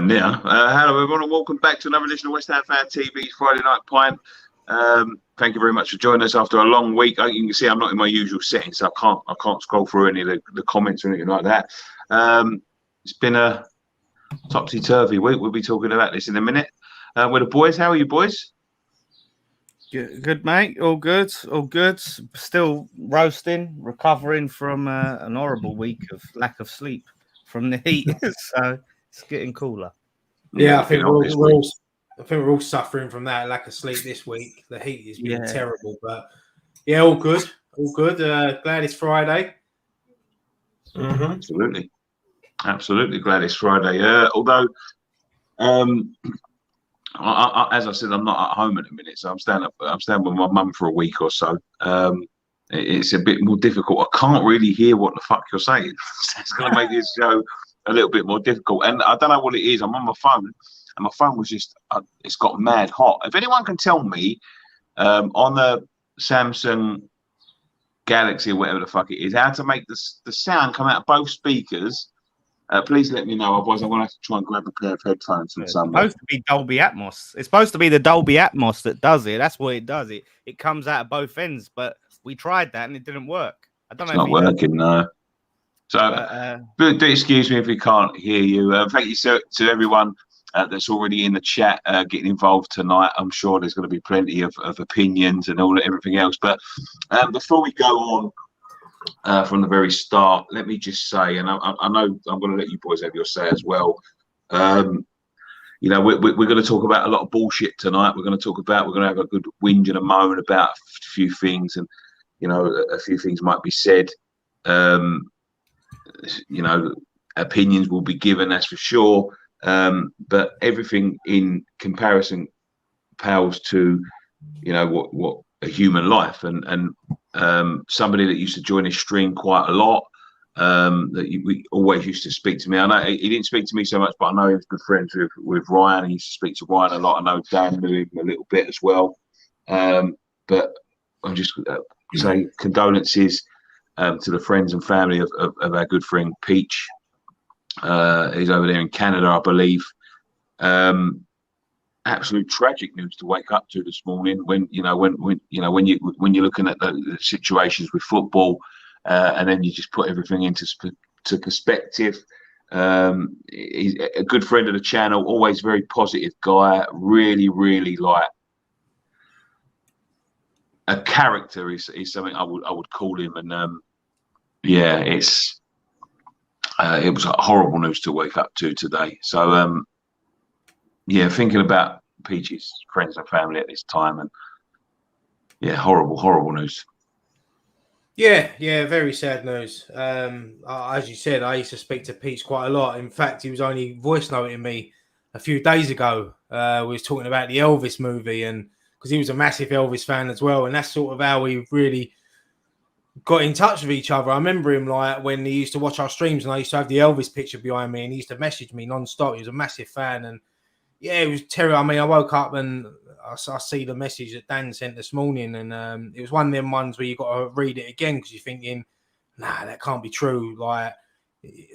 Damn near. Hello, everyone, and welcome back to another edition of West Ham Fan TV's Friday Night Pint. Thank you very much for joining us after a long week. You can see I'm not in my usual setting, so I can't scroll through any of the comments or anything like that. It's been a topsy-turvy week. We'll be talking about this in a minute. With the boys, how are you, boys? Good, mate. All good. All good. Still roasting, recovering from an horrible week of lack of sleep from the heat. So it's getting cooler. Yeah, I think we're all suffering from that lack of sleep this week. The heat has been terrible, but yeah, all good. All good. Glad it's Friday. Mm-hmm. Absolutely glad it's Friday. Although, as I said, I'm not at home at the minute, so I'm staying with my mum for a week or so. It's a bit more difficult. I can't really hear what the fuck you're saying. It's going to make this show a little bit more difficult. And I don't know what it is. I'm on my phone, and my phone was just it's got mad hot. If anyone can tell me on the Samsung Galaxy or whatever the fuck it is, how to make the sound come out of both speakers, please let me know. Otherwise, I'm going to have to try and grab a pair of headphones from somewhere. It's supposed to be Dolby Atmos. It's supposed to be the Dolby Atmos that does it. That's what it does. It comes out of both ends, but we tried that and it didn't work. I don't know. It's not working, no. So, do excuse me if we can't hear you. Thank you to everyone that's already in the chat getting involved tonight. I'm sure there's going to be plenty of opinions and everything else. But before we go on from the very start, let me just say, and I know I'm going to let you boys have your say as well. We're going to talk about a lot of bullshit tonight. We're going to have a good whinge and a moan about a few things, and a few things might be said. Opinions will be given, that's for sure. But everything in comparison pales to, what a human life, and somebody that used to join his stream quite a lot, we always used to speak to me. I know he didn't speak to me so much, but I know he was good friends with Ryan. He used to speak to Ryan a lot. I know Dan knew him a little bit as well. But I'm just say condolences to the friends and family of our good friend Peach. He's over there in Canada, I believe. Absolute tragic news to wake up to this morning. When you're looking at the situations with football, and then you just put everything into perspective. He's a good friend of the channel, always very positive guy. Really, really like a character is something I would call him. And it was horrible news to wake up to today. So thinking about Peach's friends and family at this time, and horrible news. Yeah, very sad news. As you said, I used to speak to Peach quite a lot. In fact, he was only voice noting me a few days ago. We was talking about the Elvis movie, and because he was a massive Elvis fan as well, and that's sort of how we really got in touch with each other. I remember him like when he used to watch our streams, and I used to have the Elvis picture behind me, and he used to message me non-stop. He was a massive fan, and it was terrible. I mean, I woke up and I see the message that Dan sent this morning, and it was one of them ones where you got to read it again because you're thinking, nah, that can't be true. Like,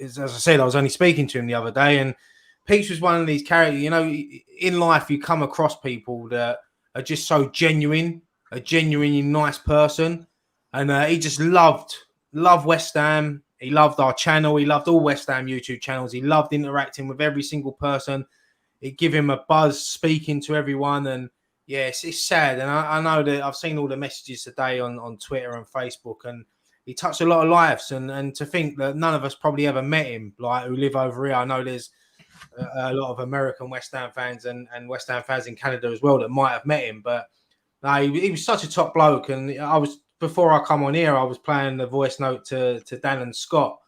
as I said, I was only speaking to him the other day, and Peach was one of these characters. In life, you come across people that are just so genuine, a genuinely nice person. And he just loved West Ham. He loved our channel. He loved all West Ham YouTube channels. He loved interacting with every single person. It gave him a buzz speaking to everyone. And it's sad. And I know that I've seen all the messages today on Twitter and Facebook. And he touched a lot of lives. And to think that none of us probably ever met him, like who live over here. I know there's a lot of American West Ham fans and West Ham fans in Canada as well that might have met him. But he was such a top bloke. And before I come on here, I was playing the voice note to Dan and Scott,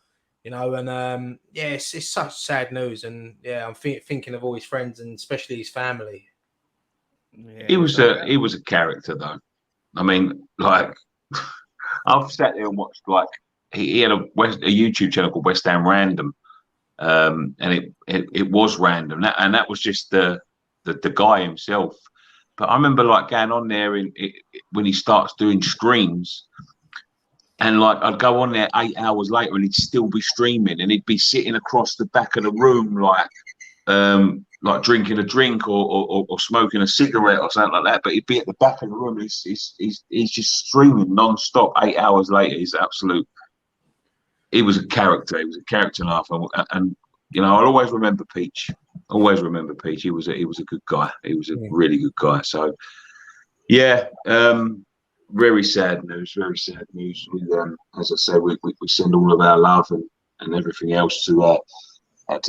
and it's such sad news. And I'm thinking of all his friends and especially his family. He was a character, though. I mean, like, I've sat there and watched, like, he had a YouTube channel called West Ham Random, and it was random, and that was just the guy himself. But I remember like going on there when he starts doing streams, and like I'd go on there 8 hours later and he'd still be streaming, and he'd be sitting across the back of the room like like drinking a drink or smoking a cigarette or something like that, but he'd be at the back of the room. He's just streaming non-stop. 8 hours later, he was a character. He was a character laugh, and I'll always remember Peach. Always remember Peach. He was a good guy. He was a really good guy. So yeah, very sad news. Very sad news. As I said, we send all of our love and everything else to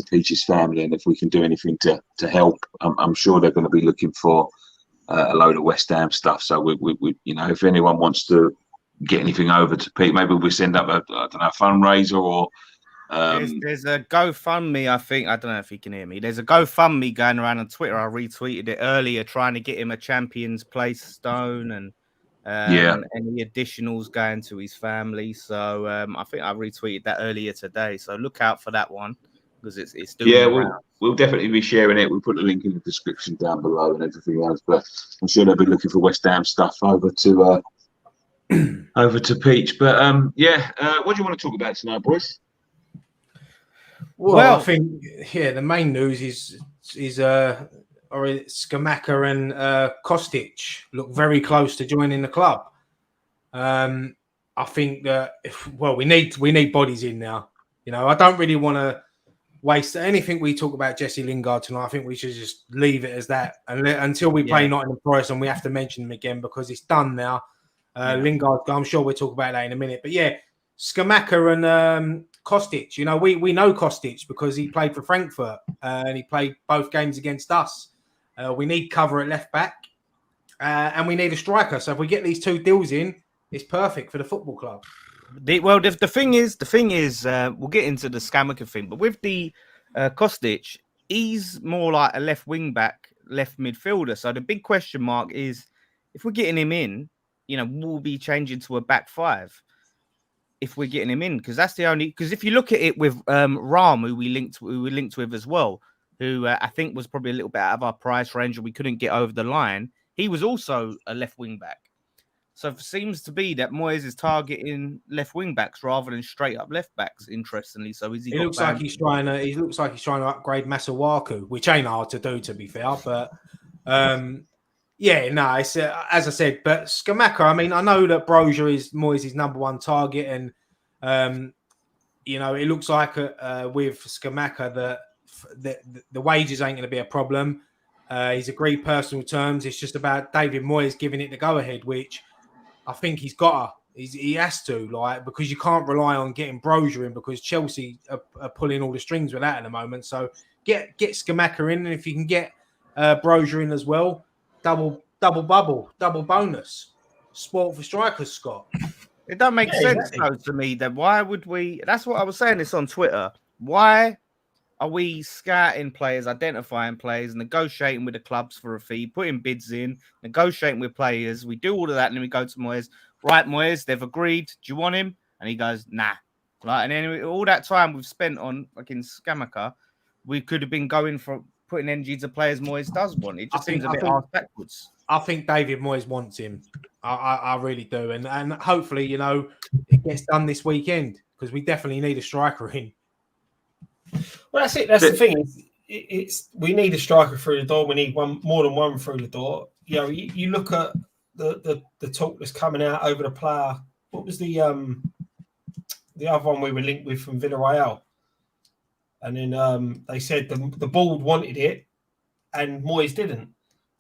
Peach's family, and if we can do anything to help, I'm sure they're going to be looking for a load of West Ham stuff. So we if anyone wants to get anything over to Pete, maybe we send up a fundraiser or. There's a GoFundMe, I think. I don't know if you can hear me. There's a GoFundMe going around on Twitter. I retweeted it earlier, trying to get him a Champions Place stone and any additionals going to his family. So I think I retweeted that earlier today. So look out for that one because it's doing. Yeah, we'll definitely be sharing it. We'll put the link in the description down below and everything else. But I'm sure they'll be looking for West Ham stuff over to Peach. But what do you want to talk about tonight, boys? Well, I think the main news is Scamacca and Kostic look very close to joining the club. I think that we need bodies in now. I don't really want to waste anything we talk about Jesse Lingard tonight. I think we should just leave it as that until we play Nottingham Forest, and we have to mention him again because it's done now. Lingard, I'm sure we'll talk about that in a minute. But yeah, Scamacca and Kostic, we know Kostic because he played for Frankfurt and he played both games against us. We need cover at left back and we need a striker. So if we get these two deals in, it's perfect for the football club. The thing is, we'll get into the Scamacca thing, but with the Kostic, he's more like a left wing back, left midfielder. So the big question mark is if we're getting him in, we'll be changing to a back five. If we're getting him in, because that's the only. Because if you look at it with Ram, who we linked with as well, who I think was probably a little bit out of our price range, and we couldn't get over the line. He was also a left wing back, so it seems to be that Moyes is targeting left wing backs rather than straight up left backs. Interestingly, so is he? He looks like he's trying to upgrade Masuaku, which ain't hard to do, to be fair. But it's as I said. But Scamacca, I mean, I know that Brozier is Moyes' number one target, and it looks like with Scamacca that the wages ain't going to be a problem. He's agreed personal terms. It's just about David Moyes giving it the go ahead, which I think he has to, because you can't rely on getting Brozier in because Chelsea are pulling all the strings with that at the moment. So get Scamacca in, and if you can get Brozier in as well. Double bonus. Sport for strikers, Scott. It doesn't make sense though to me. That why would we? That's what I was saying. This on Twitter. Why are we scouting players, identifying players, negotiating with the clubs for a fee, putting bids in, negotiating with players? We do all of that, and then we go to Moyes. Right, Moyes, they've agreed. Do you want him? And he goes, nah. And then all that time we've spent on fucking Scamacca, we could have been going for putting energy to players Moyes does want. It just seems a bit arse backwards. I think David Moyes wants him. I really do. And hopefully, it gets done this weekend because we definitely need a striker in. Well, that's it. That's the thing. It's we need a striker through the door. We need more than one through the door. You look at the talk that's coming out over the player. What was the other one we were linked with from Villarreal? And then they said the board wanted it and Moyes didn't.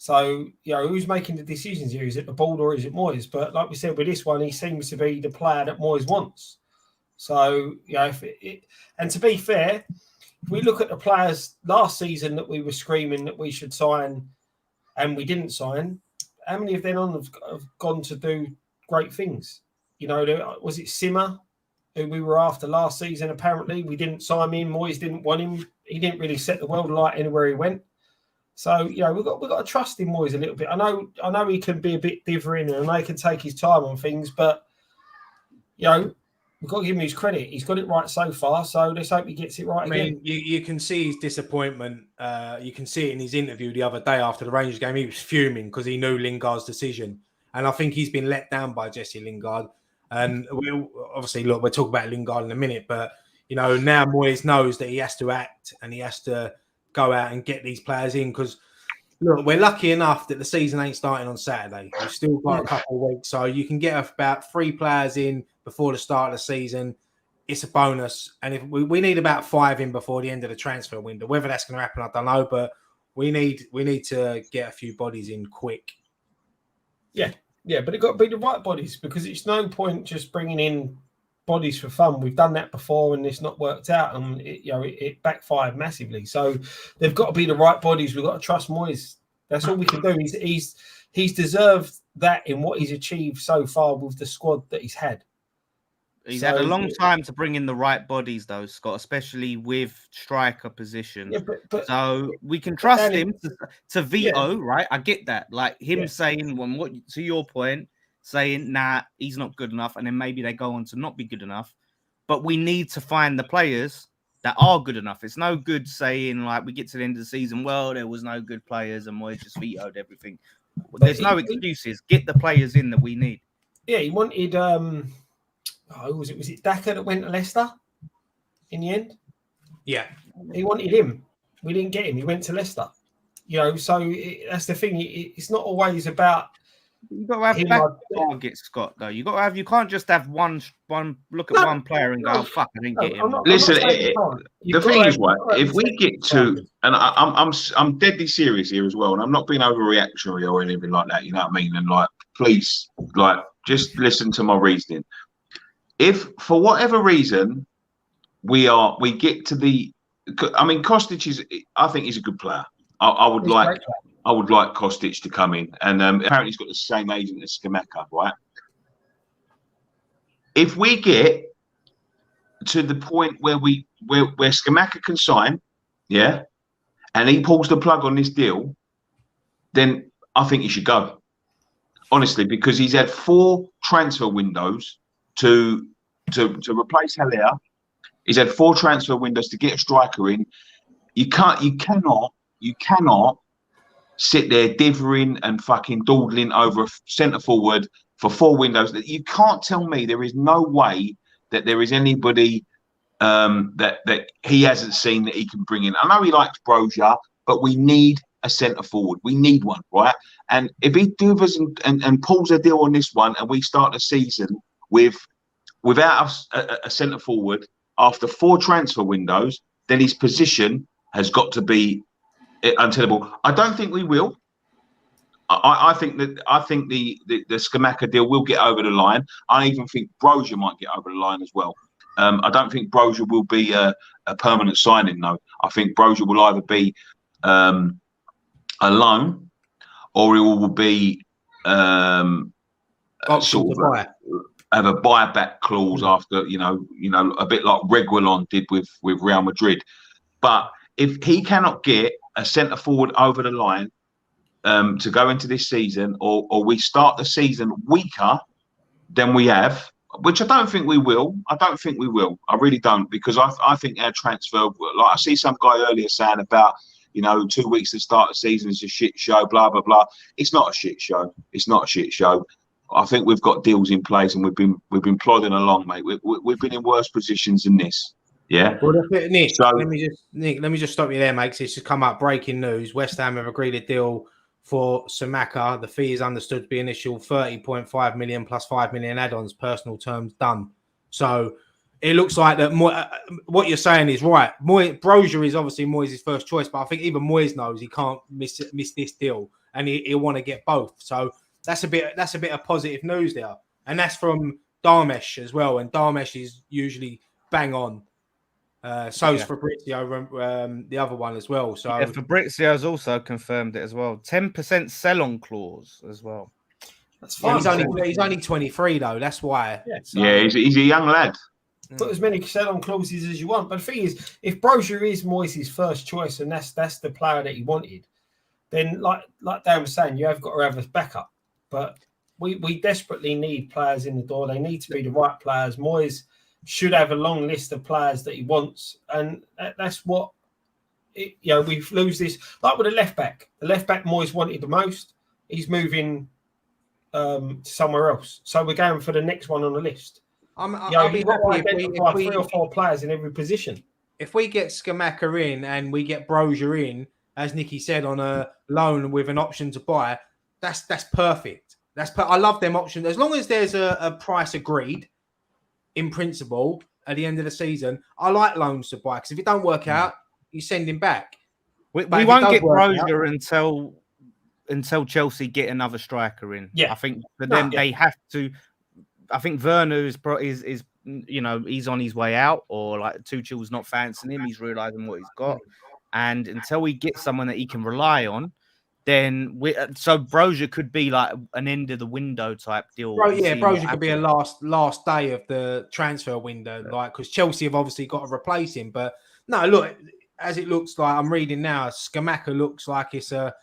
So, who's making the decisions here? Is it the board or is it Moyes? But like we said, with this one, he seems to be the player that Moyes wants. So, and to be fair, if we look at the players last season that we were screaming that we should sign and we didn't sign, how many of them have gone to do great things? Was it Simmer, who we were after last season? Apparently, we didn't sign him. Moyes didn't want him. He didn't really set the world alight anywhere he went. So, we've got to trust in Moyes a little bit. I know he can be a bit different and he can take his time on things, but, we've got to give him his credit. He's got it right so far, so let's hope he gets it right again. You can see his disappointment. You can see it in his interview the other day after the Rangers game. He was fuming because he knew Lingard's decision. And I think he's been let down by Jesse Lingard. And we'll talk about Lingard in a minute, but, now Moyes knows that he has to act and he has to go out and get these players in because. Look, we're lucky enough that the season ain't starting on Saturday. We've still got a couple of weeks, so you can get about 3 players in before the start of the season. It's a bonus, and if we need about 5 in before the end of the transfer window. Whether that's going to happen, I don't know, but we need to get a few bodies in quick. Yeah, but it got to be the right bodies because it's no point just bringing in bodies for fun. We've done that before, and it's not worked out, and it backfired massively. So they've got to be the right bodies. We've got to trust Moyes. That's all we can do. He's deserved that in what he's achieved so far with the squad that he's had. He's had a long time to bring in the right bodies, though, Scott, especially with striker positions. Yeah, but so we can trust him to veto, right? I get that. Like him saying, what to your point, saying, nah, he's not good enough, and then maybe they go on to not be good enough. But we need to find the players that are good enough. It's no good saying, like, we get to the end of the season, well, there was no good players and Moyes just vetoed everything. There's no excuses. Get the players in that we need. Yeah, he wanted, was it Daka that went to Leicester in the end? Yeah. He wanted him. We didn't get him. He went to Leicester. So that's the thing. It's not always about... You've got to have back targets, Scott, though. You can't just have one look at one player and go, fuck, I didn't get him. Listen, the thing is, right, if we get to, and I'm deadly serious here as well, and I'm not being overreactionary or anything like that, you know what I mean? And like, please, like, just listen to my reasoning. If for whatever reason we get to the, I mean, Kostic I think he's a good player. I would like Kostic to come in, and apparently he's got the same agent as Scamacca, right? If we get to the point where Scamacca can sign, yeah, and he pulls the plug on this deal, then I think he should go. Honestly, because he's had 4 transfer windows to replace Haller. He's had 4 transfer windows to get a striker in. You cannot sit there dithering and fucking dawdling over a centre forward for 4 windows. That you can't tell me there is no way that there is anybody that he hasn't seen that he can bring in. I know he likes Brozier, but we need a centre forward. We need one, right? And if he does and pulls a deal on this one, and we start the season without a centre forward after 4 transfer windows, then his position has got to be untenable. I don't think we will. I think the Scamacca deal will get over the line. I even think Brozier might get over the line as well. I don't think Brozier will be a permanent signing, though. I think Brozier will either be a loan, or he will be sort of have a buyback clause after, you know, a bit like Reguilon did with Real Madrid. But if he cannot get a centre forward over the line to go into this season, or we start the season weaker than we have, which I don't think we will. I really don't, because I think our transfer, like I see some guy earlier saying about, you know, 2 weeks to start the season is a shit show, blah, blah, blah. It's not a shit show. I think we've got deals in place, and we've been plodding along, mate. We've been in worse positions than this. Yeah. Well, Nick, so, let me just stop you there, mate. 'Cause it's just come up breaking news. West Ham have agreed a deal for Scamacca. The fee is understood to be initial 30.5 million plus 5 million add-ons, personal terms done. So it looks like that. What you're saying is right. Brozier is obviously Moyes' first choice, but I think even Moyes knows he can't miss this deal, and he'll want to get both. So that's a bit of positive news there, and that's from Darmesh as well. And Darmesh is usually bang on. So's Fabrizio, the other one as well. So yeah, Fabrizio's also confirmed it as well. 10% sell-on clause as well. That's fine. Yeah, he's only 23 though. That's why. Yeah, he's a young lad. Put as many sell-on clauses as you want. But the thing is, if Brozier is Moyes' first choice, and that's the player that he wanted, then like Dan was saying, you have got to have a backup. But we desperately need players in the door. They need to be the right players. Moyes should have a long list of players that he wants, and that's what we lose this. Like with the left back Moyes wanted the most. He's moving to somewhere else, so we're going for the next one on the list. I'll be happy if 3 or 4 players in every position. if we get Scamacca in and we get Brozier in, as Nicky said, on a loan with an option to buy, that's perfect. I love them options. As long as there's a price agreed in principle at the end of the season, I like loans to buy, because if it don't work out, you send him back. We won't get Brozier until Chelsea get another striker in. Yeah. I think for them, they have to. I think Werner is he's on his way out, or like Tuchel's not fancying him. He's realizing what he's got, and until we get someone that he can rely on, then so Brozier could be like an end of the window type deal. Brozier could be a last day of the transfer window, like, because Chelsea have obviously got to replace him. But no, look, as it looks like, I'm reading now, Scamacca looks like it's and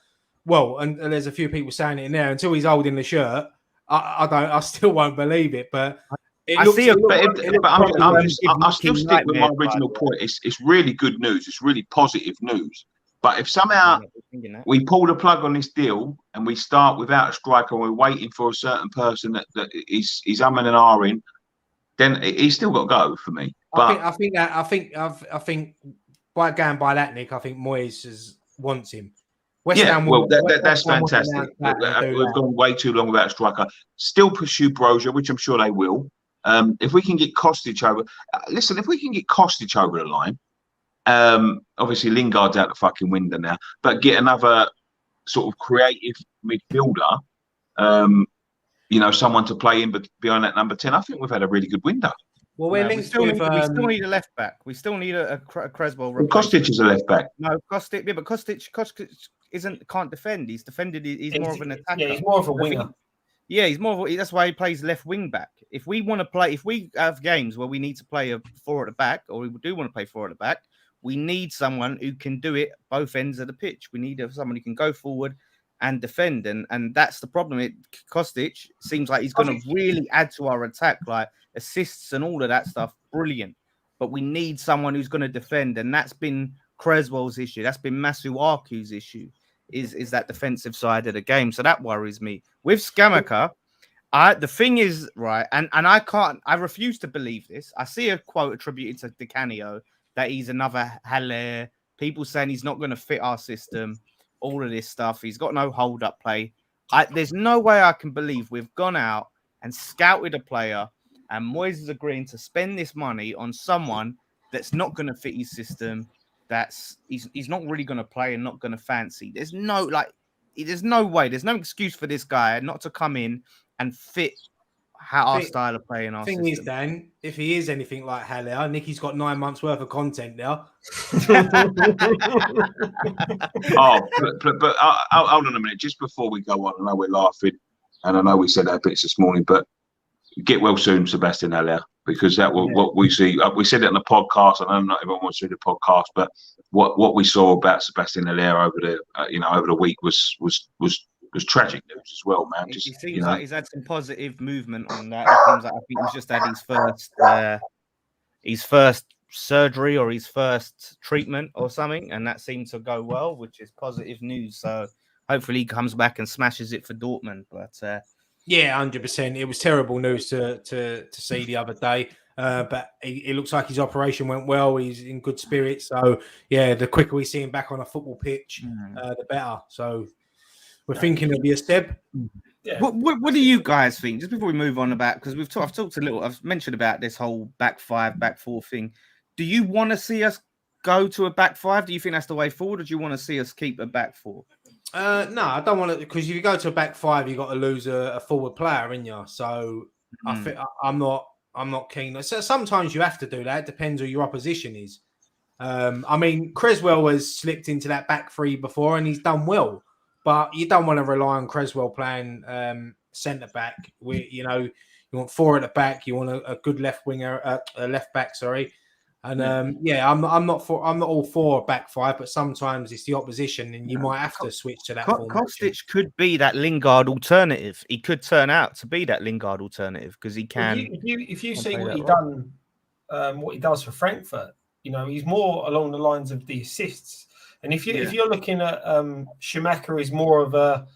there's a few people saying it in there. Until he's holding the shirt, I still won't believe it. But I'll still stick with my original point. It's really good news. It's really positive news. But if somehow we pull the plug on this deal and we start without a striker and we're waiting for a certain person that is umming and ahhing, then he's still got to go for me. But I think by going by that, Nick, I think Moyes wants him. That's fantastic. We've gone way too long without a striker. Still pursue Brozier, which I'm sure they will. If we can get Kostic over, if we can get Kostic over the line, obviously Lingard's out the fucking window now, but get another sort of creative midfielder, someone to play in behind that number 10. I think we've had a really good window. Well, we still need a left back. We still need a Creswell. Kostic is a left back. No, Kostic. Yeah, but Kostic can't defend. He's defended. He's more of an attacker. Yeah, he's more of a winger. Yeah, he's more of that's why he plays left wing back. If we have games where we need to play a 4 at the back, or we do want to play 4 at the back, we need someone who can do it both ends of the pitch. We need someone who can go forward and defend, and that's the problem. Kostic seems like he's going to really add to our attack, like assists and all of that stuff. Brilliant, but we need someone who's going to defend, and that's been Creswell's issue. That's been Masuaku's issue. Is that defensive side of the game? So that worries me. With Scamacca, the thing is, right, and I refuse to believe this. I see a quote attributed to Di Canio that he's another Haller. People saying he's not going to fit our system. All of this stuff. He's got no hold-up play. There's no way I can believe we've gone out and scouted a player, and Moyes is agreeing to spend this money on someone that's not going to fit his system. He's not really going to play and not going to fancy. There's no way. There's no excuse for this guy not to come in and fit our style of play in our system. Thing is, Dan, if he is anything like Haller, Nicky's got 9 months worth of content now. But hold on a minute. Just before we go on, I know we're laughing, and I know we said our bits this morning, but get well soon, Sebastian Haller, because that was what we see. We said it on the podcast. I know not everyone wants to do the podcast, but what we saw about Sebastian Haller over the week was tragic news as well, man. He seems like he's had some positive movement on that. It seems like I think he's just had his first surgery or his first treatment or something, and that seemed to go well, which is positive news. So hopefully he comes back and smashes it for Dortmund. But 100%. It was terrible news to see the other day. But it looks like his operation went well. He's in good spirits. So the quicker we see him back on a football pitch, the better. So we're thinking it'll be a step. Yeah. What do you guys think? Just before we move on because I've talked a little. I've mentioned about this whole back 5, back 4 thing. Do you want to see us go to a back 5? Do you think that's the way forward, or do you want to see us keep a back 4? No, I don't want to, because if you go to a back 5, you've got to lose a forward player, in you. So I think I'm not keen. So sometimes you have to do that. It depends who your opposition is. I mean, Creswell has slipped into that back 3 before, and he's done well. But you don't want to rely on Creswell playing centre back. You want 4 at the back. You want a good left winger, left back. Sorry. And I'm not all for back 5, but sometimes it's the opposition, and you might have to switch to that. Kostic could be that Lingard alternative. He could turn out to be that Lingard alternative because he can. If you see what he does for Frankfurt, he's more along the lines of the assists. And if you're looking at Scamacca is more of a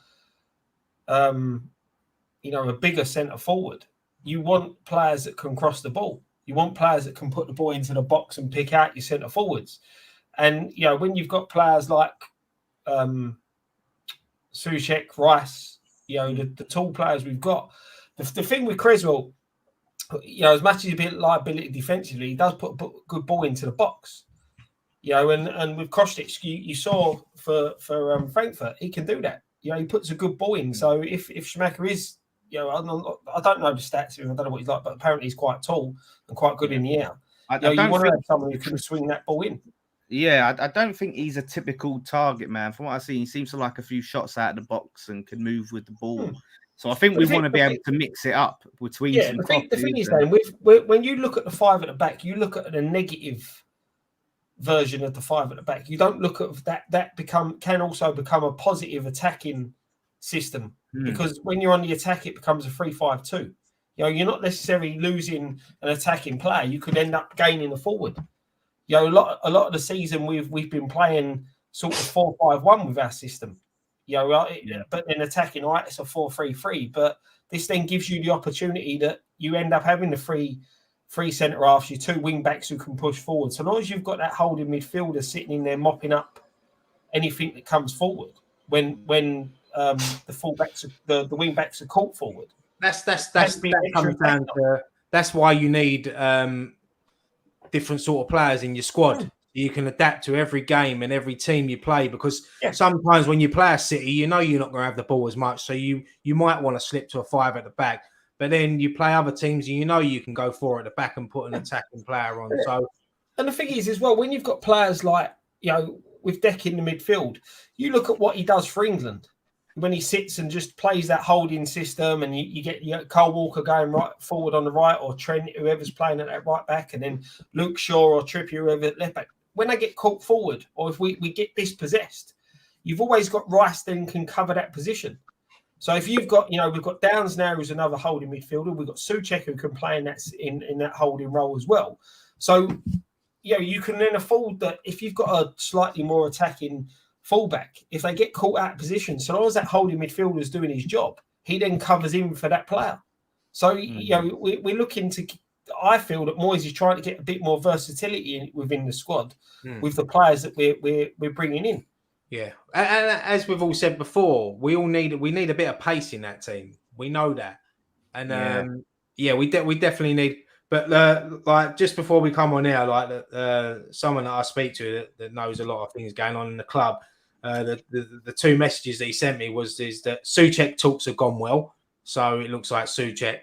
bigger centre forward. You want players that can cross the ball. You want players that can put the ball into the box and pick out your centre forwards. And when you've got players like Souček, Rice, the tall players we've got, the thing with Creswell, as much as he's a bit liability defensively, he does put a good ball into the box. And with Kostic, you saw for Frankfurt, he can do that. He puts a good ball in. So if Scamacca is, I don't know the stats of him, I don't know what he's like, but apparently he's quite tall and quite good in the air. You want to have someone who can swing that ball in. Yeah, I don't think he's a typical target man. From what I've seen, he seems to like a few shots out of the box and can move with the ball. So I think we want to be able to mix it up between some the thing is, then, when you look at the five at the back, you look at the negative version of the five at the back. You don't look at that can also become a positive attacking system because when you're on the attack, it becomes a 3-5-2. You're not necessarily losing an attacking player. You could end up gaining a forward. A lot of the season we've been playing sort of 4-5-1 with our system. But then attacking, right, it's a 4-3-3. But this then gives you the opportunity that you end up having the three centre halves, your two wing backs who can push forward. So long as you've got that holding midfielder sitting in there mopping up anything that comes forward when the fullbacks, the wing backs are caught forward. That's why you need different sort of players in your squad. You can adapt to every game and every team you play because sometimes when you play a City, you're not going to have the ball as much. So you might want to slip to a 5 at the back. But then you play other teams and you can go 4 at the back and put an attacking player on. So, and the thing is as well, when you've got players like, with Deck in the midfield, you look at what he does for England. When he sits and just plays that holding system and you get Kyle Walker going right forward on the right or Trent, whoever's playing at that right back, and then Luke Shaw or Trippier, whoever at left back. When they get caught forward or if we get dispossessed, you've always got Rice then can cover that position. So if you've got, we've got Downs now who's another holding midfielder. We've got Souček who can play in that holding role as well. So, you can then afford that if you've got a slightly more attacking fullback, if they get caught out of position, so long as that holding midfielder is doing his job, he then covers in for that player. So, we're looking to, I feel that Moyes is trying to get a bit more versatility within the squad with the players that we're bringing in. Yeah, and as we've all said before, we need a bit of pace in that team. We know that, and we definitely need. But like just before we come on now, like someone that I speak to that knows a lot of things going on in the club, the two messages that he sent me is that Souček talks have gone well, so it looks like Souček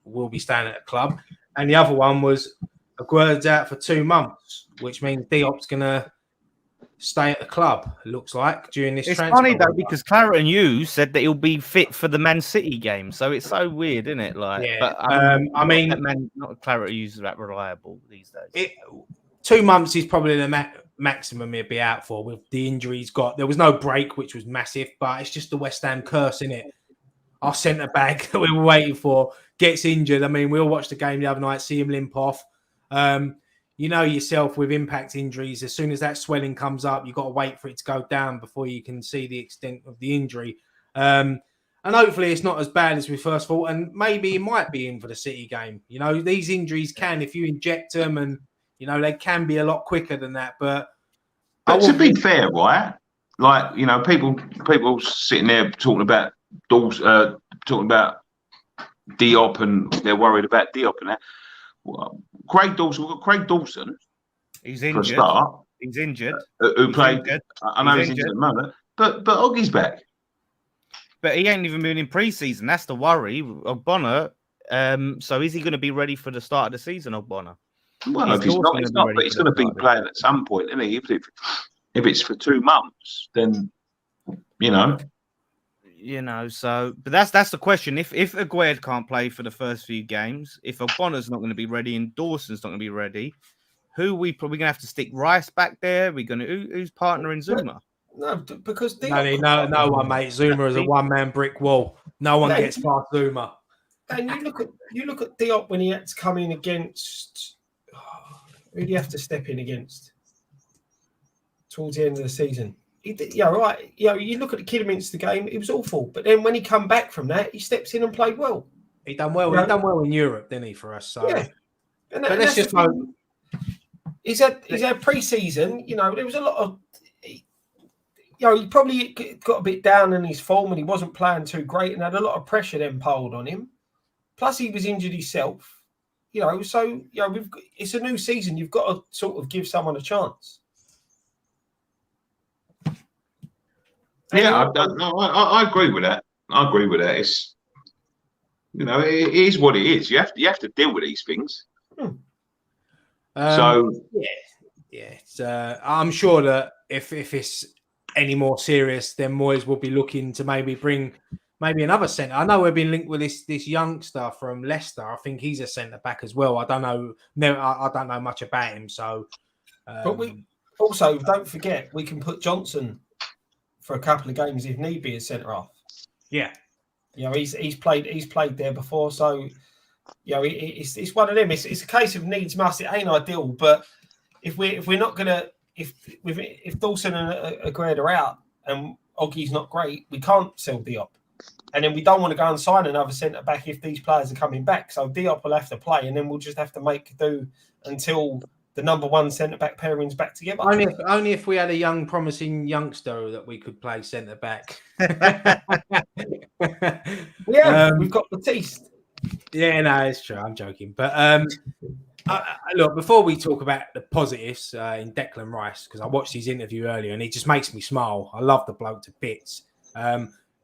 will be staying at the club, and the other one was Aguerd's out for 2 months, which means Diop's gonna stay at the club, it looks like, during this transfer. It's funny though because Claret and Hughes said that he'll be fit for the Man City game, so it's so weird, isn't it? Like, but not Claret Hughes is that reliable these days. 2 months is probably the maximum he'll be out for with the injury he's got. There was no break, which was massive, but it's just the West Ham curse, isn't it? Our centre back that we were waiting for gets injured. I mean, we all watched the game the other night, see him limp off. Yourself with impact injuries, as soon as that swelling comes up, you've got to wait for it to go down before you can see the extent of the injury. And hopefully it's not as bad as we first thought. And maybe he might be in for the City game. These injuries can, if you inject them and, they can be a lot quicker than that. But to be fair, right? Like, people sitting there talking about Diop and they're worried about Diop and that. Well, Craig Dawson. He's injured. For a start. He's injured. Who played? Injured. I know he's injured at the moment, but Oggy's back. But he ain't even been in pre-season. That's the worry. Ogbonna. So is he going to be ready for the start of the season, Ogbonna? Well, if he's not. But he's going to be playing at some point, isn't he? If it's for 2 months, then So, but that's the question. If Aguerd can't play for the first few games, if Ogbonna's not going to be ready and Dawson's not going to be ready, who we probably going to have to stick Rice back there? Who's partnering Zuma? No, because no one, mate. Zuma is a one-man brick wall. No one gets past Zuma. And you look at Diop when he had to come in against. Who do you have to step in against towards the end of the season? You look at the Kidderminster game, it was awful. But then when he come back from that, he steps in and played well. He done well. He done well in Europe, didn't he, for us? So. Yeah. But let's just hope. He's had pre-season. You know, there was a lot of. You know, he probably got a bit down in his form and he wasn't playing too great and had a lot of pressure then piled on him. Plus, he was injured himself. You know, so you know, it's a new season. You've got to sort of give someone a chance. Yeah, I agree with that. I agree with that. It's, you know, it is what it is. You have to deal with these things. So It's, I'm sure that if it's any more serious, then Moyes will be looking to maybe bring another centre. I know we've been linked with this youngster from Leicester. I think he's a centre back as well. I don't know. No, I don't know much about him. So, but we also don't forget we can put Johnson for a couple of games if need be as centre half. Yeah, you know he's played there before. So, you know it's one of them. It's a case of needs must. It ain't ideal, but if we're not gonna if Dawson and Aguerd are out and Oggy's not great, we can't sell Diop. And then we don't want to go and sign another centre-back if these players are coming back. So Diop will have to play, and then we'll just have to make do until the number one centre-back pairing's back together. Only if we had a young, promising youngster that we could play centre-back. We've got Batiste. Yeah, no, it's true. I'm joking. But look, before we talk about the positives in Declan Rice, because I watched his interview earlier and he just makes me smile. I love the bloke to bits.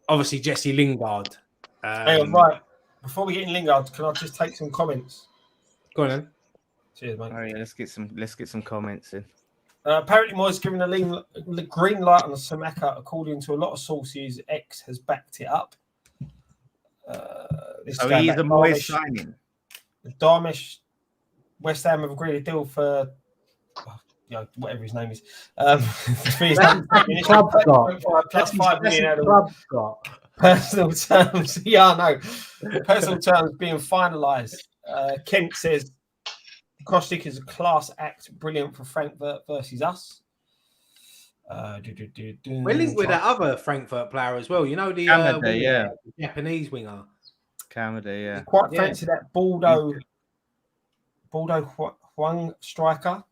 Obviously, Jesse Lingard. Hang on, right. Before we get in Lingard, can I just take some comments? Go on, then. Cheers, mate. Oh yeah, let's get some comments in. Apparently, Moyes giving the green light on the Scamacca. According to a lot of sources, X has backed it up. So he's a Moyes signing. Darmish, West Ham have agreed a deal for, whatever his name is. Club plus 5 million out of personal terms. Yeah, I know. Personal terms being finalised. Kent says Kostic is a class act, brilliant for Frankfurt versus us. We're linked with that other Frankfurt player as well. You know, the Japanese winger. Kamada, yeah. Quite fancy that Bordeaux Huang striker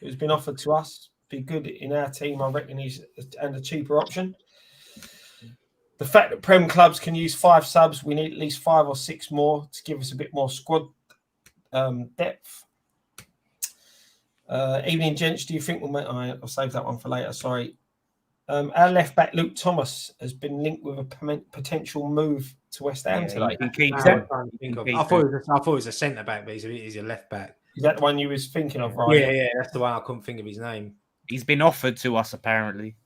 who's been offered to us. Be good in our team, I reckon he's a cheaper option. The fact that Prem clubs can use 5 subs, we need at least 5 or 6 more to give us a bit more squad depth. Evening, gents. Do you think we'll make? I'll save that one for later. Sorry. Our left back Luke Thomas has been linked with a potential move to West Ham today. I thought it was a centre back, but he's a left back. Is that the one you was thinking of, right? Yeah, that's the one. I couldn't think of his name. He's been offered to us apparently.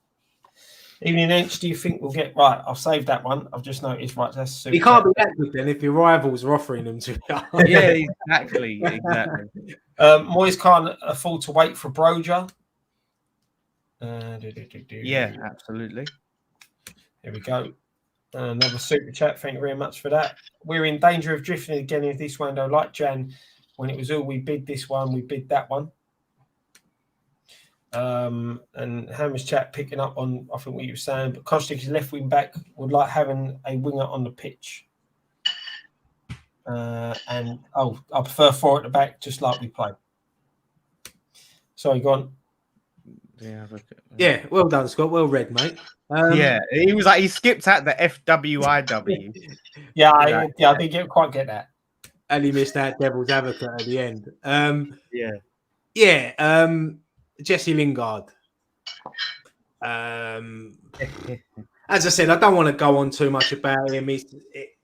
Evening, Inch. Do you think we'll get right? I'll save that one. I've just noticed. Right, that's super. He can't be that good then if your rivals are offering him to. Yeah, exactly. Moyes can't afford to wait for Broja. Yeah, absolutely. Here we go. Another super chat. Thank you very much for that. We're in danger of drifting again if this window, like Jan, when it was we bid this one, we bid that one. And Hammer's chat picking up on, I think, what you were saying, but Kostic is left wing back, would like having a winger on the pitch. I prefer 4 at the back, just like we play. Sorry, go on. Yeah, well done, Scott. Well read, mate. He was like, he skipped out the FWIW. I didn't quite get that. And he missed out devil's advocate at the end. Jesse Lingard. As I said, I don't want to go on too much about him.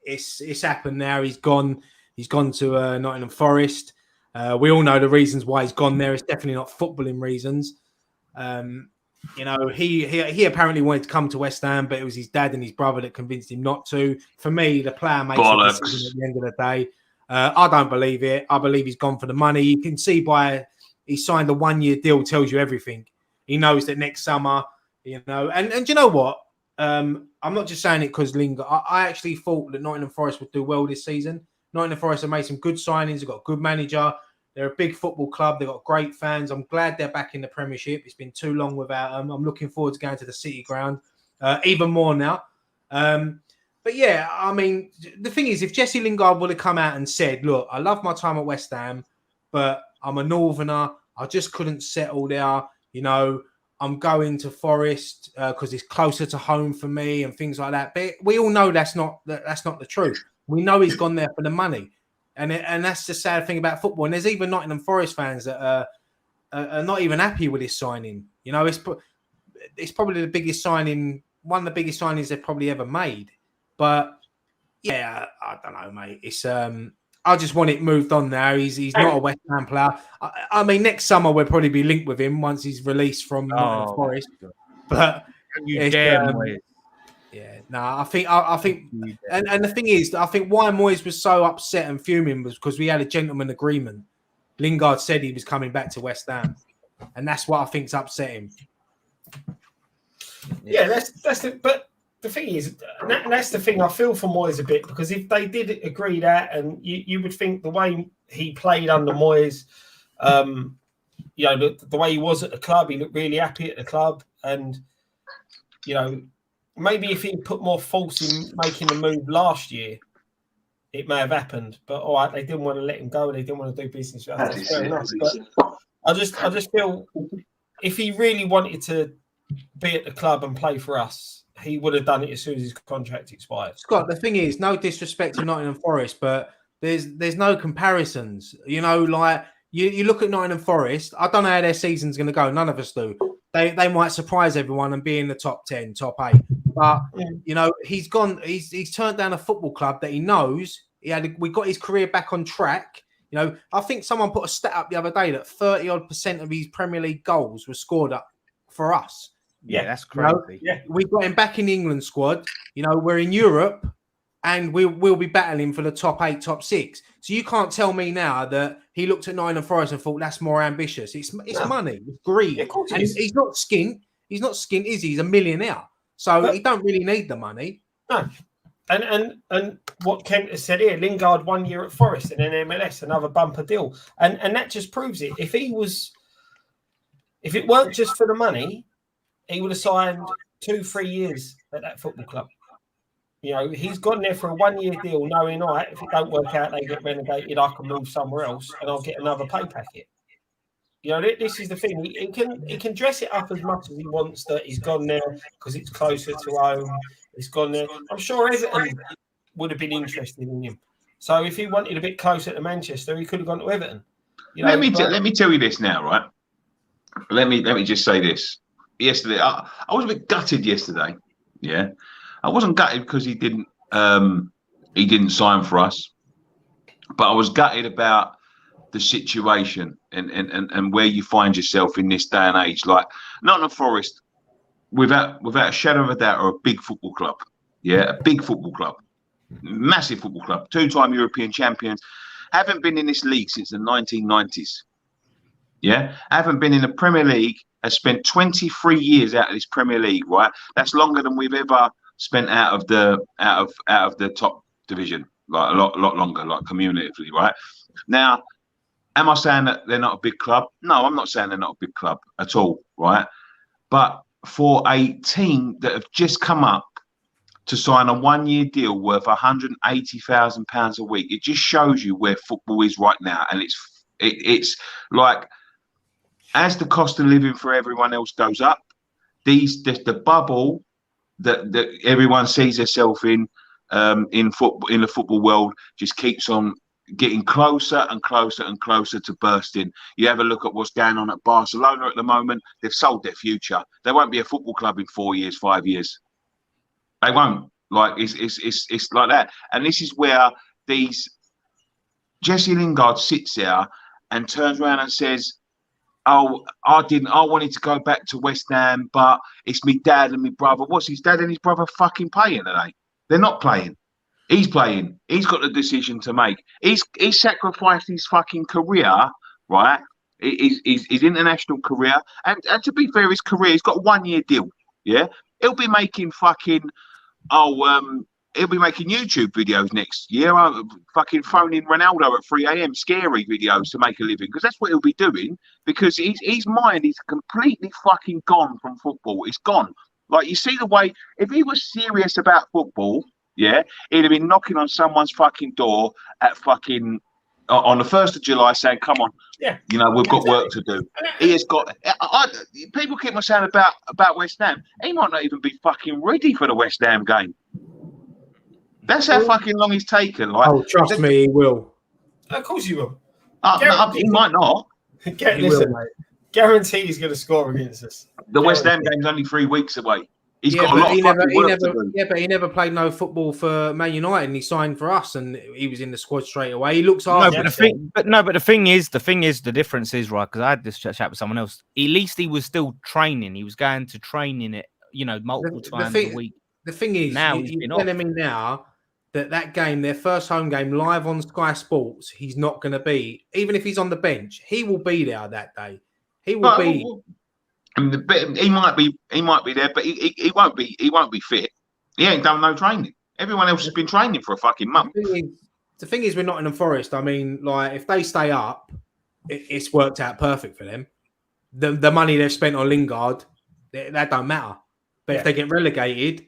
It's happened now. He's gone. He's gone to Nottingham Forest. We all know the reasons why he's gone there. It's definitely not footballing reasons. He apparently wanted to come to West Ham, but it was his dad and his brother that convinced him not to. For me, the player makes a decision at the end of the day. I don't believe it. I believe he's gone for the money. You can see by he signed a 1-year deal, tells you everything. He knows that next summer, and you know what? I'm not just saying it because Lingard. I actually thought that Nottingham Forest would do well this season. Nottingham Forest have made some good signings. They've got a good manager. They're a big football club. They've got great fans. I'm glad they're back in the Premiership. It's been too long without them. I'm looking forward to going to the City Ground even more now. But yeah, I mean, the thing is, if Jesse Lingard would have come out and said, look, I love my time at West Ham, but I'm a Northerner. I just couldn't settle there. You know, I'm going to Forest because it's closer to home for me and things like that. But we all know that's not the truth. We know he's gone there for the money, and that's the sad thing about football. And there's even Nottingham Forest fans that are not even happy with his signing. You know, it's probably the biggest signing, one of the biggest signings they've probably ever made. But yeah, I don't know, mate. It's I just want it moved on now. He's not a West Ham player. I mean, next summer we'll probably be linked with him once he's released from Nottingham Forest. But yeah, no, I think, and the thing is, I think why Moyes was so upset and fuming was because we had a gentleman agreement. Lingard said he was coming back to West Ham, and that's what I think's upset him. Yeah, that's it. But the thing is, and that's the thing I feel for Moyes a bit, because if they did agree that, and you would think the way he played under Moyes, you know, the way he was at the club, he looked really happy at the club, and you know, maybe if he put more force in making the move last year, it may have happened. But all right, they didn't want to let him go, and they didn't want to do business with us. That's fair enough. But I just feel if he really wanted to be at the club and play for us, he would have done it as soon as his contract expired. Scott, the thing is, no disrespect to Nottingham Forest, but there's no comparisons. You know, like you look at Nottingham Forest. I don't know how their season's going to go. None of us do. They might surprise everyone and be in the top 10, top 8. But you know, he's gone. He's turned down a football club that he knows. We got his career back on track. You know, I think someone put a stat up the other day that 30% of his Premier League goals were scored up for us. Yeah, that's crazy. You know, yeah, we got him back in the England squad. You know, we're in Europe, and we'll be battling for the top 8, top 6. So you can't tell me now that he looked at Nottingham Forest and thought that's more ambitious. It's money, it's greed, and he's not skint. He's not skint, is he? He's a millionaire, so he don't really need the money. No. And what Kent has said here, Lingard 1 year at Forest and then MLS, another bumper deal, and that just proves it. If it weren't just for the money, he would have signed 2-3 years at that football club. You know, he's gone there for a 1 year deal, knowing, all right, if it don't work out, they get relegated, I can move somewhere else and I'll get another pay packet. You know, this is the thing. He can dress it up as much as he wants that he's gone there because it's closer to home. He's gone there. I'm sure Everton would have been interested in him. So if he wanted a bit closer to Manchester, he could have gone to Everton. You know, let me tell you this now, right? Let me just say this. Yesterday, I was a bit gutted yesterday. Yeah, I wasn't gutted because he didn't sign for us, but I was gutted about the situation and where you find yourself in this day and age. Like Nottingham Forest, without a shadow of a doubt, are a big football club. Yeah, a big football club, massive football club, 2-time European champions. Haven't been in this league since the 1990s. Yeah, haven't been in the Premier League. Has spent 23 years out of this Premier League. Right, that's longer than we've ever spent out of the top division. Like a lot longer, like cumulatively. Right now. Am I saying that they're not a big club? No, I'm not saying they're not a big club at all, right? But for a team that have just come up to sign a 1 year deal worth £180,000 a week, it just shows you where football is right now. And it's like, as the cost of living for everyone else goes up, the bubble that everyone sees themselves in the football world just keeps on getting closer and closer and closer to bursting. You have a look at what's going on at Barcelona at the moment. They've sold their future. They won't be a football club in 4 years, 5 years. They won't. Like it's like that. And this is where Jesse Lingard sits there and turns around and says, "Oh, I wanted to go back to West Ham, but it's me dad and me brother." What's his dad and his brother fucking playing today? They're not playing. He's playing. He's got the decision to make. He's sacrificed his fucking career, right? His international career. And to be fair, his career, he's got a 1 year deal. Yeah. He'll be making he'll be making YouTube videos next year. Fucking phoning Ronaldo at 3 a.m. scary videos to make a living. Because that's what he'll be doing. Because his mind is completely fucking gone from football. It's gone. Like, you see the way, if he was serious about football, yeah, he'd have been knocking on someone's fucking door at fucking on the 1st of July saying, "Come on, Yeah, you know, we've got work to do." He has got. People keep on saying about West Ham. He might not even be fucking ready for the West Ham game. That's how fucking long he's taken. Like, trust me, he will. Of course you will. No, he might not. Listen, mate. Guarantee he's going to score against us. The West Ham game's only 3 weeks away. He's got a lot of fucking work to do. Yeah, but he never played no football for Man United, and he signed for us, and he was in the squad straight away. He looks hard. But the thing is, the difference is, right, because I had this chat with someone else. At least he was still training. He was going to training it, multiple times a week. The thing is, now you're telling me now that game, their first home game, live on Sky Sports, he's not going to be. Even if he's on the bench, he will be there that day. He will be. He might be there, but he won't be. He won't be fit. He ain't done no training. Everyone else has been training for a fucking month. The thing is, we're Nottingham Forest. I mean, like, if they stay up, it's worked out perfect for them. The money they've spent on Lingard, that don't matter. But if they get relegated,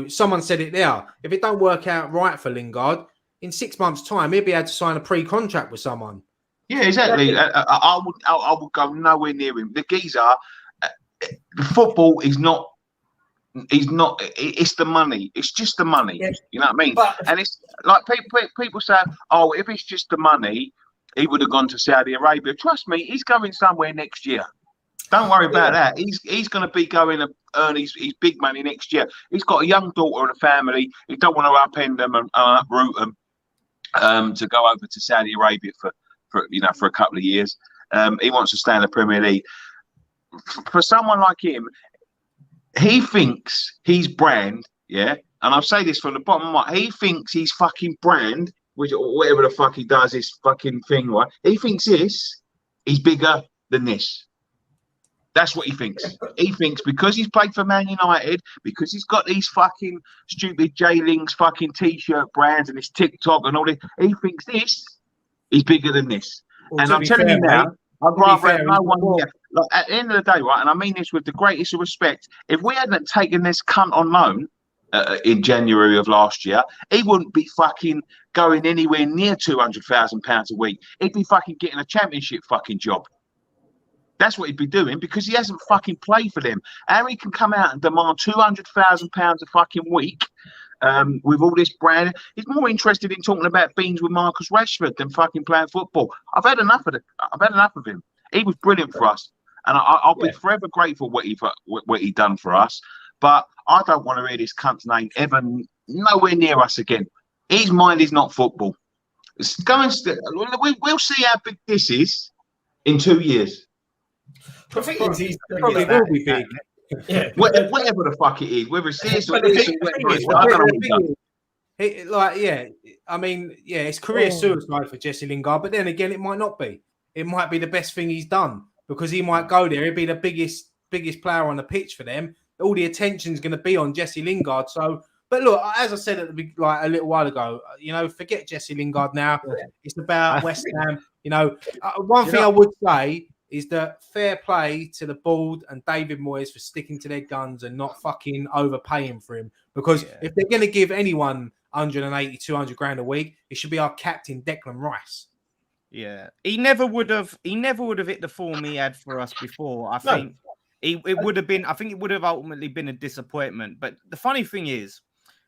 someone said it there. If it don't work out right for Lingard, in 6 months' time, he'll be able to sign a pre-contract with someone. Yeah, exactly. I would go nowhere near him. The geezer, football is not. It's the money. It's just the money. Yeah. You know what I mean? And it's like people say, "Oh, if it's just the money, he would have gone to Saudi Arabia." Trust me, he's going somewhere next year. Don't worry about that. He's going to be going to earn his big money next year. He's got a young daughter and a family. He don't want to upend them and uproot them to go over to Saudi Arabia for a couple of years. He wants to stay in the Premier League. For someone like him, he thinks his brand, and I'll say this from the bottom of my heart, he thinks his fucking brand, which whatever the fuck he does, this fucking thing, right? He thinks this is bigger than this. That's what he thinks. He thinks because he's played for Man United, because he's got these fucking stupid J-Links fucking T-shirt brands and his TikTok and all this, he thinks this is bigger than this. Well, and I'm telling you now, I'd rather have no one here. Like, at the end of the day, right, and I mean this with the greatest of respect, if we hadn't taken this cunt on loan in January of last year, he wouldn't be fucking going anywhere near £200,000 a week. He'd be fucking getting a championship fucking job. That's what he'd be doing because he hasn't fucking played for them. Harry can come out and demand £200,000 a fucking week with all this brand. He's more interested in talking about beans with Marcus Rashford than fucking playing football. I've had enough of him. He was brilliant for us, and I'll be forever grateful what he done for us. But I don't want to hear this cunt's name ever nowhere near us again. His mind is not football. We'll see how big this is in 2 years. I think he's probably will be big. Yeah, whatever the fuck it is, whether it's this or this or whatever. I don't know. It's career suicide for Jesse Lingard, but then again, it might not be. It might be the best thing he's done because he might go there. He'd be the biggest player on the pitch for them. All the attention's going to be on Jesse Lingard. So, but look, as I said a little while ago, forget Jesse Lingard now. It's about West Ham. One thing I would say is that fair play to the board and David Moyes for sticking to their guns and not fucking overpaying for him. Because if they're going to give anyone 180, 200 grand a week, it should be our captain, Declan Rice. Yeah, he never would have hit the form he had for us before. I think it would have been. I think it would have ultimately been a disappointment. But the funny thing is,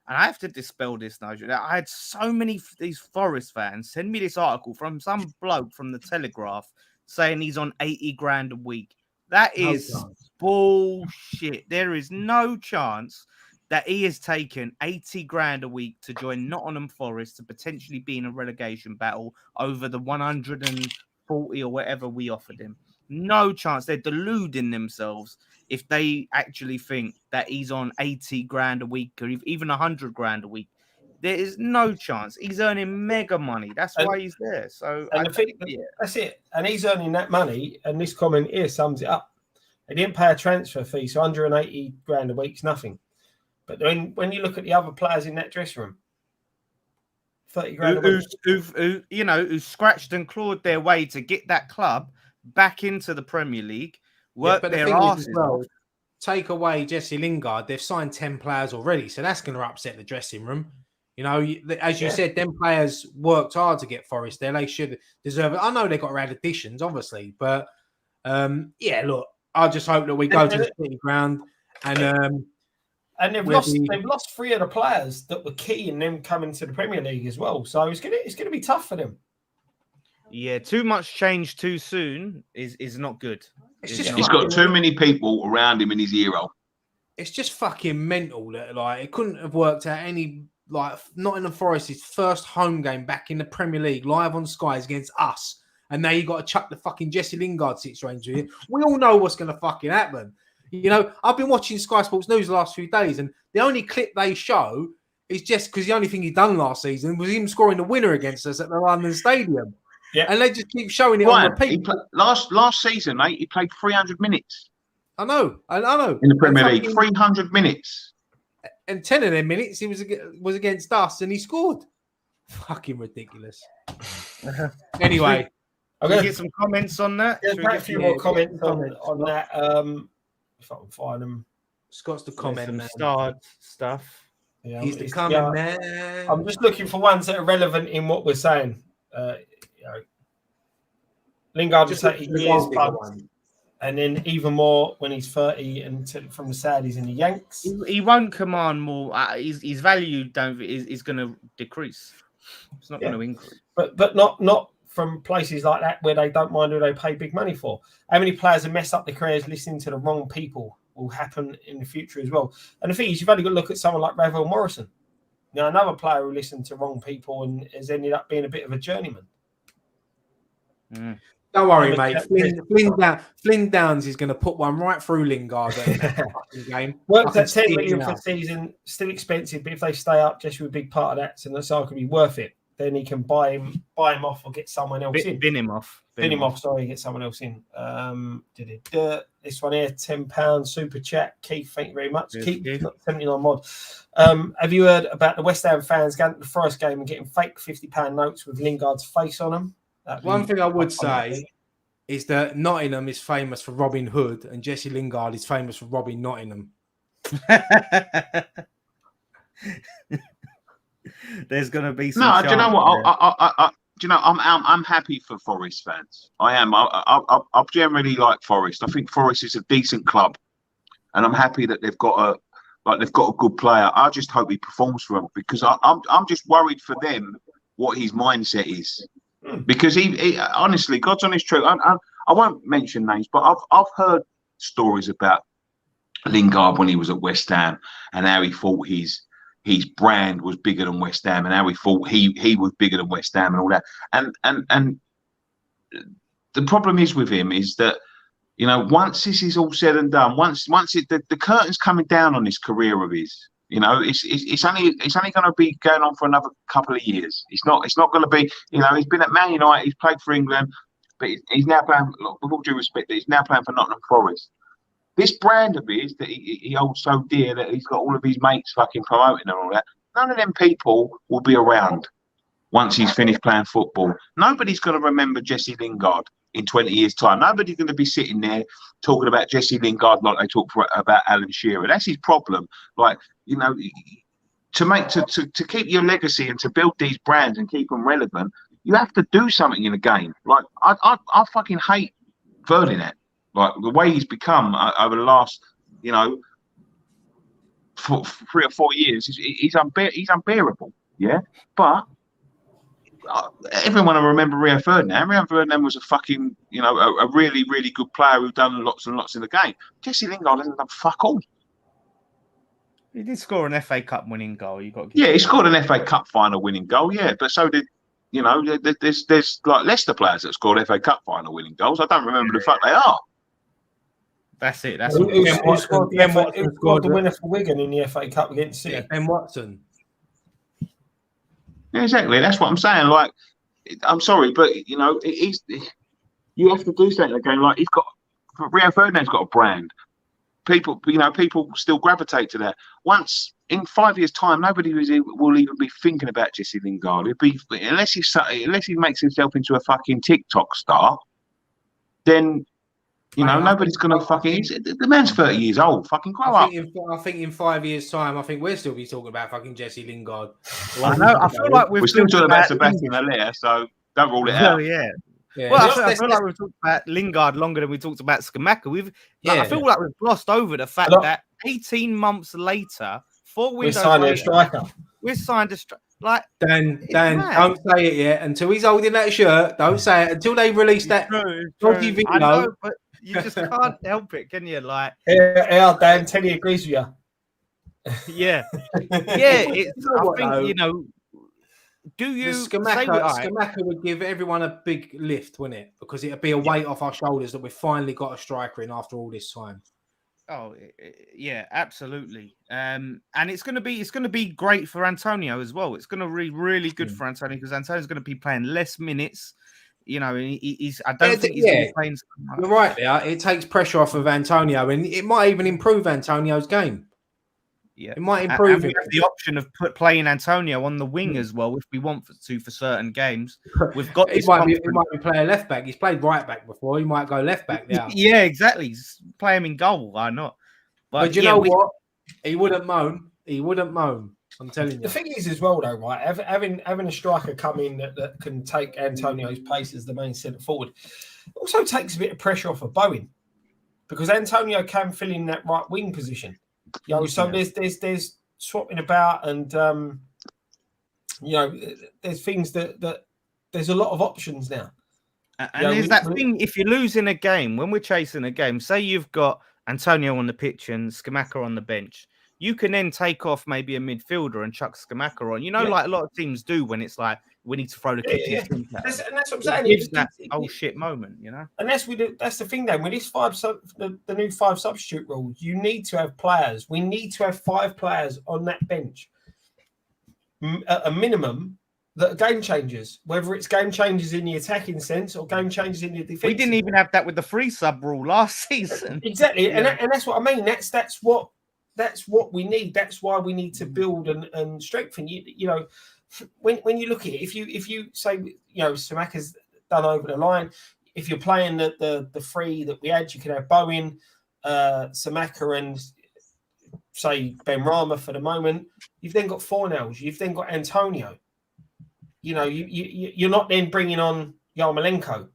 and I have to dispel this notion, that I had so many these Forest fans send me this article from some bloke from the Telegraph saying he's on 80 grand a week. That is bullshit. There is no chance that he has taken 80 grand a week to join Nottingham Forest to potentially be in a relegation battle over the 140 or whatever we offered him. No chance. They're deluding themselves if they actually think that he's on 80 grand a week or even 100 grand a week. There is no chance. He's earning mega money. That's why he's there. So that's it. And he's earning that money. And this comment here sums it up. They didn't pay a transfer fee, so 180 grand a week's nothing. But then when you look at the other players in that dressing room, 30 grand a week. Who's scratched and clawed their way to get that club back into the Premier League, work their asses off. Take away Jesse Lingard, they've signed 10 players already, so that's going to upset the dressing room. You know, as you said, them players worked hard to get Forest there. They should deserve it. I know they got around additions, obviously, but look, I just hope that we go to the City ground and they've lost 3 of the players that were key in them coming to the Premier League as well. So it's gonna be tough for them. Yeah, too much change too soon is not good. He's got too many people around him in his hero. It's just fucking mental that like it couldn't have worked out any like Nottingham Forest's first home game back in the Premier League live on Sky is against us, and now you got to chuck the fucking Jesse Lingard situation in. We all know what's going to fucking happen. You know, I've been watching Sky Sports News the last few days, and the only clip they show is just because the only thing he'd done last season was him scoring the winner against us at the London Stadium. Yeah, and they just keep showing it on repeat. Last season, mate, he played 300 minutes. I know. In the Premier League, 300 minutes. And 10 of them minutes, he was against us, and he scored. Fucking ridiculous. Anyway. I'm going to get some comments on that. There's a few more comments on that. If I can find them. Scott's the comment man. Starred stuff. Yeah, he's the comment man. I'm just looking for ones that are relevant in what we're saying. Lingard is 30 years, and then even more when he's 30 and from the Saudis in the Yanks. He won't command more. His value is going to decrease. It's not going to increase. But not from places like that where they don't mind who they pay big money for. How many players have messed up their careers listening to the wrong people will happen in the future as well. And the thing is, you've only got to look at someone like Ravel Morrison. Now, another player who listened to wrong people and has ended up being a bit of a journeyman. Mm. Don't worry, mate. Flynn Downs is going to put one right through Lingard at the game. Worked at 10 million for the season, still expensive, but if they stay up, Jesse would be a big part of that, so it could be worth it. Then he can buy him off or get someone else in. Bin him off. Get someone else in. This one here, £10 super chat. Keith, thank you very much. Yes, Keith, 79 mod. Have you heard about the West Ham fans going to the Forest game and getting fake £50 notes with Lingard's face on them? One thing I would say is that Nottingham is famous for Robin Hood and Jesse Lingard is famous for robbing Nottingham. There's going to be some. No, do you know what? I'm happy for Forest fans. I am. I generally like Forest. I think Forest is a decent club, and I'm happy that they've got a good player. I just hope he performs for them because I'm just worried for them what his mindset is. Because he honestly, God's honest truth. I won't mention names, but I've heard stories about Lingard when he was at West Ham and how he thought his brand was bigger than West Ham and how he thought he was bigger than West Ham and all that. And the problem is with him is that, you know, once this is all said and done, the curtain's coming down on this career of his. You know, it's only going to be going on for another couple of years. It's not going to be. You know, he's been at Man United. He's played for England, but he's now playing. With all due respect, he's now playing for Nottingham Forest. This brand of his that he holds so dear that he's got all of his mates fucking promoting and all that. None of them people will be around once he's finished playing football. Nobody's going to remember Jesse Lingard in 20 years' time. Nobody's going to be sitting there talking about Jesse Lingard like they talk about Alan Shearer. That's his problem. Like, you know, to keep your legacy and to build these brands and keep them relevant, you have to do something in the game. Like, I fucking hate Ferdinand. Like, the way he's become over the last, you know, 3 or 4 years, he's unbearable. Yeah, but everyone will remember Rio Ferdinand. Rio Ferdinand was a fucking, you know, a really, really good player who'd done lots and lots in the game. Jesse Lingard hasn't done fuck all. He did score an FA Cup winning goal. He scored an FA Cup final winning goal. Yeah, but so did, you know, there's like Leicester players that scored FA Cup final winning goals. I don't remember the fuck they are. That's it. Who scored the winner for Wigan in the FA Cup against City? Yeah, Ben Watson. Yeah, exactly. That's what I'm saying. Like, I'm sorry, but you know, you have to do something again. Like, Rio Ferdinand's got a brand. People still gravitate to that. Once in 5 years' time, nobody will even be thinking about Jesse Lingard. Unless he makes himself into a fucking TikTok star, then You know, nobody's going to fucking. The man's 30 years old. Fucking grow up. I think in 5 years' time, I think we'll still be talking about fucking Jesse Lingard. I know. I feel like we're still talking about Sebastian Haller, so don't rule it out. Yeah. Yeah, Well, I feel like we've talked about Lingard longer than we talked about Scamacca. I feel like we've glossed over the fact that 18 months later, 4 windows later, a striker. We're signed a striker. Like Dan, don't say it yet until he's holding that shirt. Don't say it until they release that dodgy video. I know, but you just can't help it, can you? Like, yeah, Dan, Teddy agrees with you. Yeah. I think, you know, do you Scamacca would give everyone a big lift, wouldn't it? Because it'd be a weight off our shoulders that we've finally got a striker in after all this time. Oh yeah, absolutely. And it's going to be great for Antonio as well. It's going to be really good for Antonio because Antonio's going to be playing less minutes. You know, he's. I don't think he's going to be playing. You're right there. It takes pressure off of Antonio, and it might even improve Antonio's game. Yeah, it might improve. We have the option of playing Antonio on the wing as well if we want to for certain games. We've got. He might be playing left back. He's played right back before. He might go left back now. Yeah, exactly. Play him in goal. Why not? But you know what? He wouldn't moan. I'm telling you. The thing is, as well, though, right? Having a striker come in that can take Antonio's place as the main centre forward also takes a bit of pressure off of Bowen because Antonio can fill in that right wing position. You know, so there's swapping about, and you know, there's things that there's a lot of options now. And there's that thing: if you're losing a game, when we're chasing a game, say you've got Antonio on the pitch and Scamacca on the bench, you can then take off maybe a midfielder and chuck Scamacca on. You know, like a lot of teams do when it's like we need to throw the kitchen sink out. And that's what I'm saying. It's that shit moment, you know. And that's the thing. Then with this the new 5 substitute rules, you need to have players. We need to have 5 players on that bench at a minimum that are game changers. Whether it's game changers in the attacking sense or game changers in the defense. We didn't even have that with the 3 sub rule last season. Exactly, and that's what I mean. That's what we need. That's why we need to build and strengthen. You know, when you look at it, if you say, you know, Scamacca's done over the line, if you're playing the 3 that we had, you could have Bowen, Scamacca, and say Ben Rama for the moment. You've then got Fornells. You've then got Antonio. You know, you're not then bringing on Yarmolenko.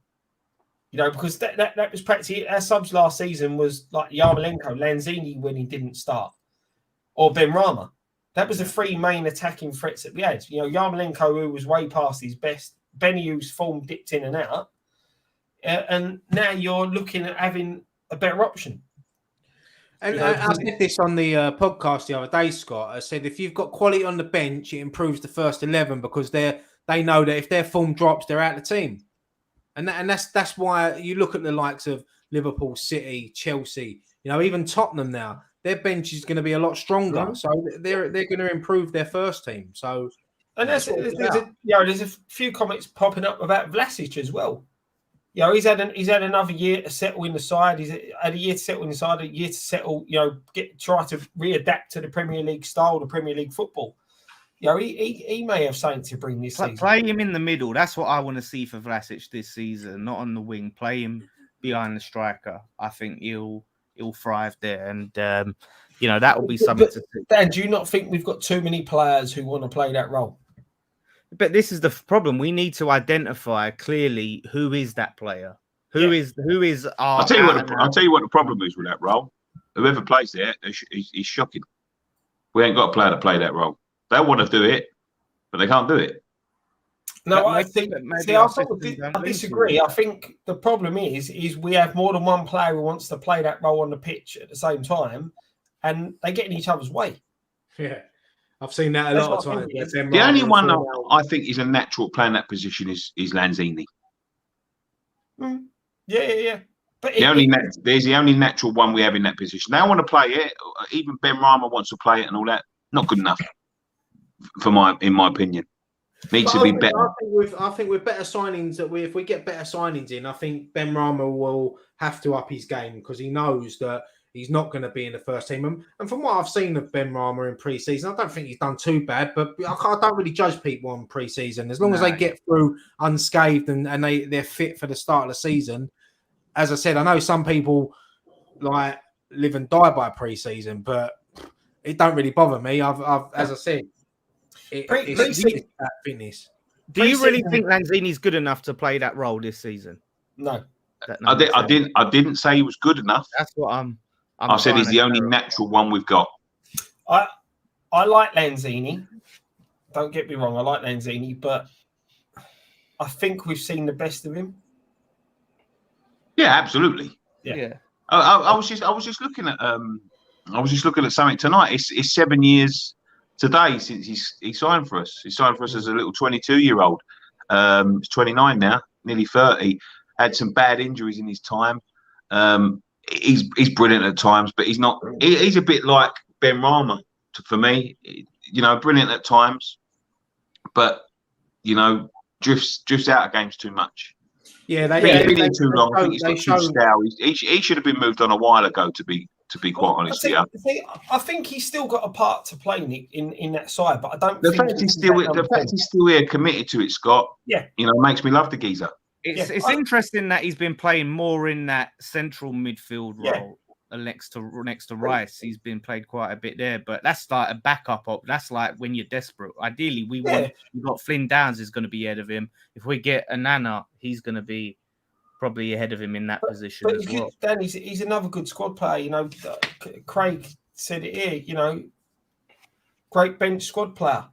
You know, because that was practically our subs last season was like Yarmolenko, Lanzini when he didn't start, or Ben Rama. That was the 3 main attacking threats that we had. You know, Yarmolenko, who was way past his best, Benny, whose form dipped in and out, and now you're looking at having a better option. And you know, I said this on the podcast the other day, Scott. I said if you've got quality on the bench, it improves the first 11 because they know that if their form drops, they're out of the team. And that's why you look at the likes of Liverpool, City, Chelsea, you know, even Tottenham now, their bench is going to be a lot stronger. Mm-hmm. So they're going to improve their first team. So, and there's a few comments popping up about Vlasic as well. You know, he's had another year to settle in the side. He's had a year to settle in the side, a year to settle, you know, try to readapt to the Premier League style, the Premier League football. You know, he may have something to bring this season. Play him in the middle. That's what I want to see for Vlasic this season, not on the wing. Play him behind the striker. I think he'll thrive there. And, you know, that will be something to see. Dan, do you not think we've got too many players who want to play that role? But this is the problem. We need to identify clearly who is that player. Who is our... I'll tell you what the problem is with that role. Whoever plays there is shocking. We ain't got a player to play that role. They want to do it, but they can't do it. No, I think. I disagree. I think the problem is we have more than one player who wants to play that role on the pitch at the same time, and they get in each other's way. Yeah, I've seen that a lot of times. The only one I think is a natural playing that position is Lanzini. Yeah. But there's the only natural one we have in that position. They want to play it. Even Ben Rama wants to play it and all that. Not good enough, in my opinion. Needs to be better. I think with better signings, if we get better signings in, I think Ben Rama will have to up his game because he knows that he's not going to be in the first team. And from what I've seen of Ben Rama in pre-season, I don't think he's done too bad. But I don't really judge people on pre-season as long as they get through unscathed and they're fit for the start of the season. as I said, I know some people like live and die by pre-season, but it don't really bother me. I've as I said, it's really about fitness. Do you really think Lanzini's good enough to play that role this season? No. I didn't say he was good enough. That's what I said he's the only natural one we've got. I like Lanzini. Don't get me wrong, I like Lanzini, but I think we've seen the best of him. Yeah, absolutely. Yeah. I was just looking at something tonight. It's 7 years today since he signed for us. He signed for us as a little 22-year-old. He's 29 now, nearly 30. Had some bad injuries in his time. He's brilliant at times, but he's not. He's a bit like Ben Rama for me. You know, brilliant at times, but you know, drifts out of games too much. Yeah, he's been in too long. I think he's got too stale. He should have been moved on a while ago. To be quite honest, I think he's still got a part to play, Nick, in that side, but I don't. The fact he's still here, committed to it, Scott. Yeah, you know, makes me love the geezer. It's interesting that he's been playing more in that central midfield role next to Rice. He's been played quite a bit there, but that's like a backup op. That's like when you're desperate. Ideally, we've got Flynn Downs is going to be ahead of him. If we get Anana, he's going to be probably ahead of him in that position as well. Dan, he's another good squad player. You know, Craig said it here. You know, great bench squad player.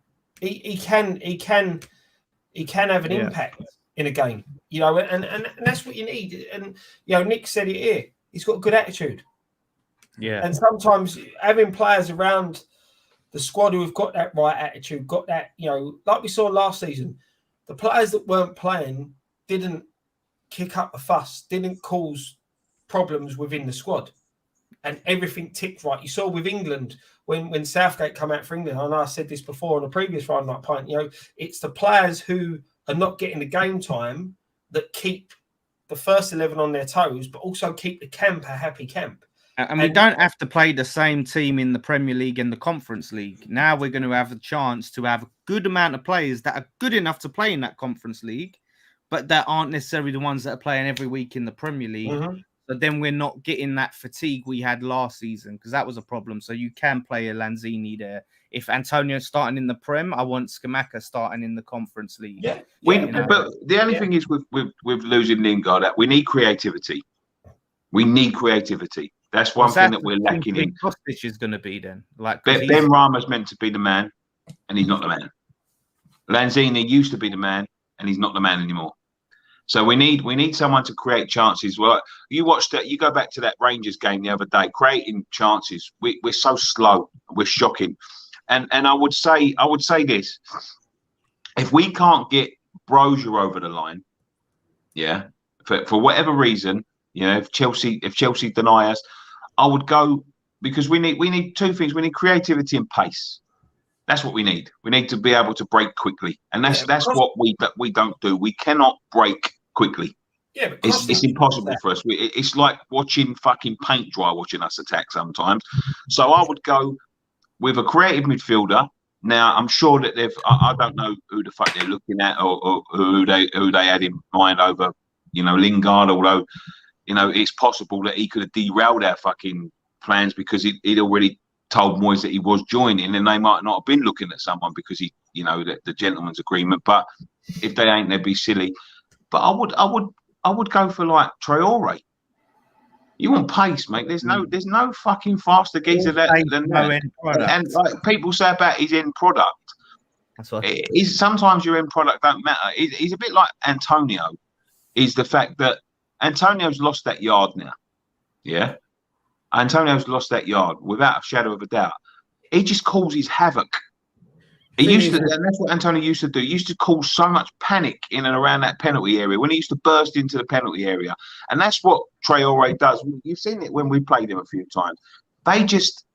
He can have an impact in a game. You know, and that's what you need. And you know, Nick said it here. He's got a good attitude. Yeah. And sometimes having players around the squad who have got that right attitude, got that, you know, like we saw last season, the players that weren't playing didn't kick up a fuss, didn't cause problems within the squad. And everything ticked right. You saw with England, when Southgate come out for England, I know I said this before on a previous Friday Night Pint, you know, it's the players who are not getting the game time that keep the first 11 on their toes, but also keep the camp a happy camp. And we don't have to play the same team in the Premier League and the Conference League. Now we're going to have a chance to have a good amount of players that are good enough to play in that Conference League, but that aren't necessarily the ones that are playing every week in the Premier League. Mm-hmm. So then we're not getting that fatigue we had last season, because that was a problem. So you can play a Lanzini there. If Antonio's starting in the Prem, I want Scamacca starting in the Conference League. Yeah. But the only thing is with losing Lingard, that we need creativity. We need creativity. That's one thing that we're lacking in. Kostic is going to be then. Like Ben Rama's meant to be the man, and he's not the man. Lanzini used to be the man, and he's not the man anymore. So we need someone to create chances. Well, you watched that. You go back to that Rangers game the other day, creating chances. We're so slow. We're shocking. And I would say this: if we can't get Brozier over the line, for whatever reason, if Chelsea deny us, I would go, because we need two things. We need creativity and pace. That's what we need. We need to be able to break quickly, and that's what we don't do. We cannot break quickly. Yeah, but it's impossible for us. It's like watching fucking paint dry, watching us attack sometimes. So I would go with a creative midfielder. Now I'm sure that I don't know who the fuck they're looking at, or who they had in mind over, Lingard. Although, it's possible that he could have derailed our fucking plans because he'd already told Moyes that he was joining, and they might not have been looking at someone because the gentleman's agreement. But if they ain't, they'd be silly. But I would go for like Traore. You want pace, mate. There's no fucking faster geezer than that. And like people say about his end product, that's what sometimes your end product don't matter. He's a bit like Antonio. Is the fact that Antonio's lost that yard now. Yeah. Antonio's lost that yard without a shadow of a doubt. He just causes havoc. And that's what Antonio used to do. He used to cause so much panic in and around that penalty area when he used to burst into the penalty area. And that's what Traore does. You've seen it when we played him a few times. They just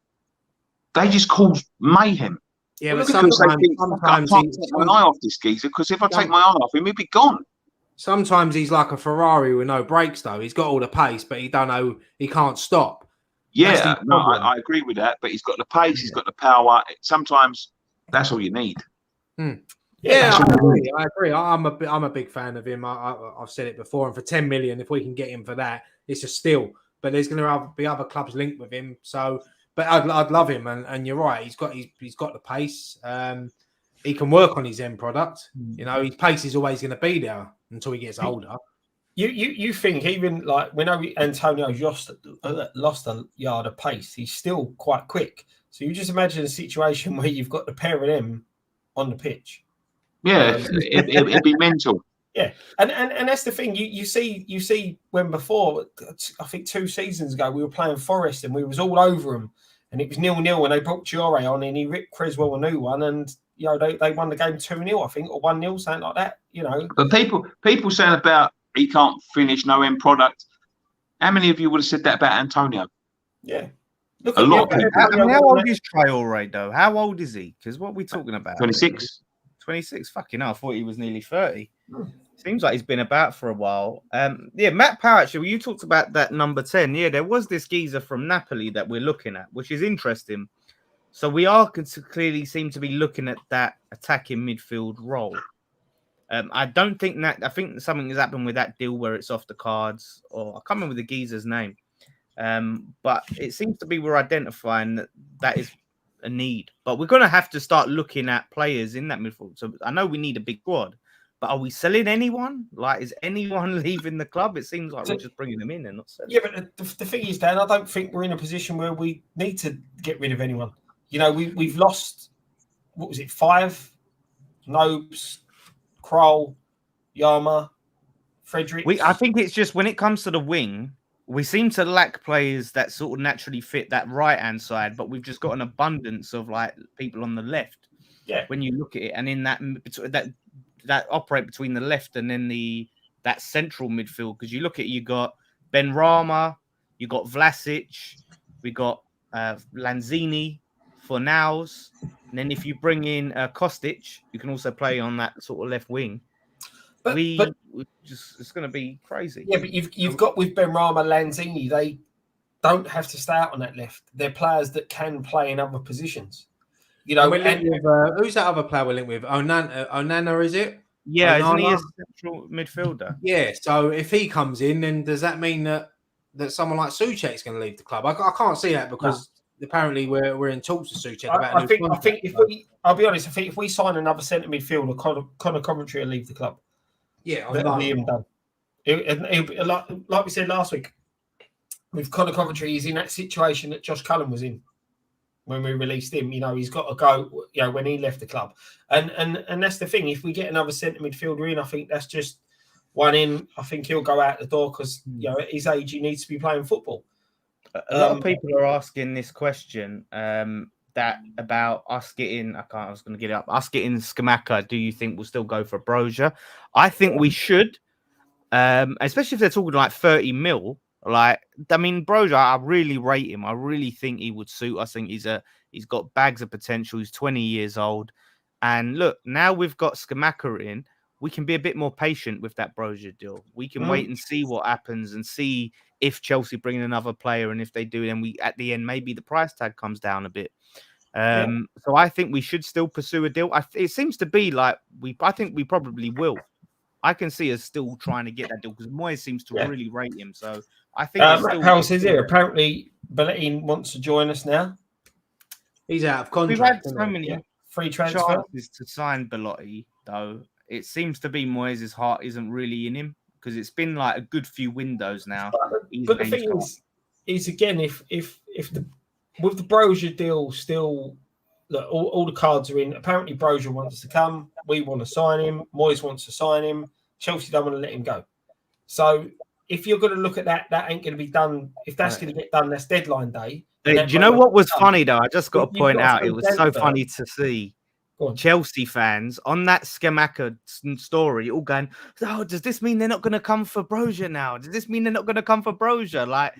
cause mayhem. Yeah, but sometimes I can't take my eye off this geezer, because if I take my eye off him, he'd be gone. Sometimes he's like a Ferrari with no brakes, though. He's got all the pace, but he can't stop. Yeah, no, I agree with that. But he's got the pace, he's got the power. Sometimes that's all you need. Yeah, I agree. I'm a big fan of him. I've said it before, and for 10 million, if we can get him for that, it's a steal. But there's going to be other clubs linked with him. So, but I'd love him, and you're right. He's got the pace. He can work on his end product. You know, his pace is always going to be there until he gets older. You think even like when Antonio's lost a yard of pace, he's still quite quick. So you just imagine a situation where you've got the pair of them on the pitch. Yeah, it'd be mental. Yeah, and that's the thing. You see when before, I think 2 seasons ago, we were playing Forest and we was all over them, and it was 0-0 when they brought Giore on and he ripped Creswell a new one, and you know they won the game 2-0, I think, or 1-0, something like that. You know, but people saying about he can't finish, no end product. How many of you would have said that about Antonio? Yeah. Look, a lot of people. How old is Traore though? How old is he? Because what are we talking about? 26. 26. Fucking hell, I thought he was nearly 30. Seems like he's been about for a while. Yeah, Matt Power, actually, you talked about that number 10. Yeah, there was this geezer from Napoli that we're looking at, which is interesting. So we are clearly seem to be looking at that attacking midfield role. I don't think that. I think something has happened with that deal where it's off the cards, or I can't remember the geezer's name. But it seems to be we're identifying that is a need. But we're going to have to start looking at players in that midfield. So I know we need a big squad, but are we selling anyone? Like, is anyone leaving the club? It seems like we're just bringing them in and not selling. Yeah, but the thing is, Dan, I don't think we're in a position where we need to get rid of anyone. You know, we've lost, what was it, 5? Nobes, Kroll, Yama, Frederick. I think it's just when it comes to the wing, we seem to lack players that sort of naturally fit that right-hand side, but we've just got an abundance of like people on the left. Yeah. When you look at it, and in that operate between the left and then that central midfield, because you look at it, you got Ben Rama, you got Vlasic, we got Lanzini for nows, and then if you bring in Kostic, you can also play on that sort of left wing. But it's going to be crazy. Yeah, but you've got with Ben Rama, Lanzini, they don't have to stay out on that left. They're players that can play in other positions. You know, who's that other player we're linked with? Onana, is it? Yeah, Onana? isn't he a central midfielder? Yeah. So if he comes in, then does that mean that someone like Souček's going to leave the club? I can't see that because apparently we're in talks with Souček about. I think I'll be honest. I think if we sign another centre midfielder, Connor Coventry will leave the club. Yeah, that'll be him done. Like we said last week, with Connor Coventry, he's in that situation that Josh Cullen was in when we released him. You know, he's got to go. You know, when he left the club, and that's the thing. If we get another centre midfielder in, I think that's just one in. I think he'll go out the door because you know at his age he needs to be playing football. A lot of people are asking this question. That about us getting, I was going to get it up. Us getting Scamacca, do you think we'll still go for Broja? I think we should, especially if they're talking like 30 mil. Like, I mean, Broja, I really rate him. I really think he would suit. I think he's got bags of potential. He's 20 years old, and look, now we've got Scamacca in. We can be a bit more patient with that Broja deal. We can wait and see what happens and see if Chelsea bring in another player, and if they do, then we at the end maybe the price tag comes down a bit. So I think we should still pursue a deal. It seems to be like I think we probably will. I can see us still trying to get that deal because Moyes seems to really rate him. So I think Matt Powell says here apparently Belletti wants to join us now. He's out of contract. We've had so many free transfer chances to sign Belletti, though. It seems to be Moyes' heart isn't really in him because it's been like a good few windows now. But the thing is again, if with the Broja deal still, look, all the cards are in. Apparently, Broja wants to come. We want to sign him. Moyes wants to sign him. Chelsea don't want to let him go. So if you're going to look at that, that ain't going to be done. If that's going to get done, that's deadline day. Do you know what was funny, though? I just got to point out, it was so funny to see Chelsea fans on that Scamacca story all going, oh, does this mean they're not going to come for Broja now? Does this mean they're not going to come for Broja? Like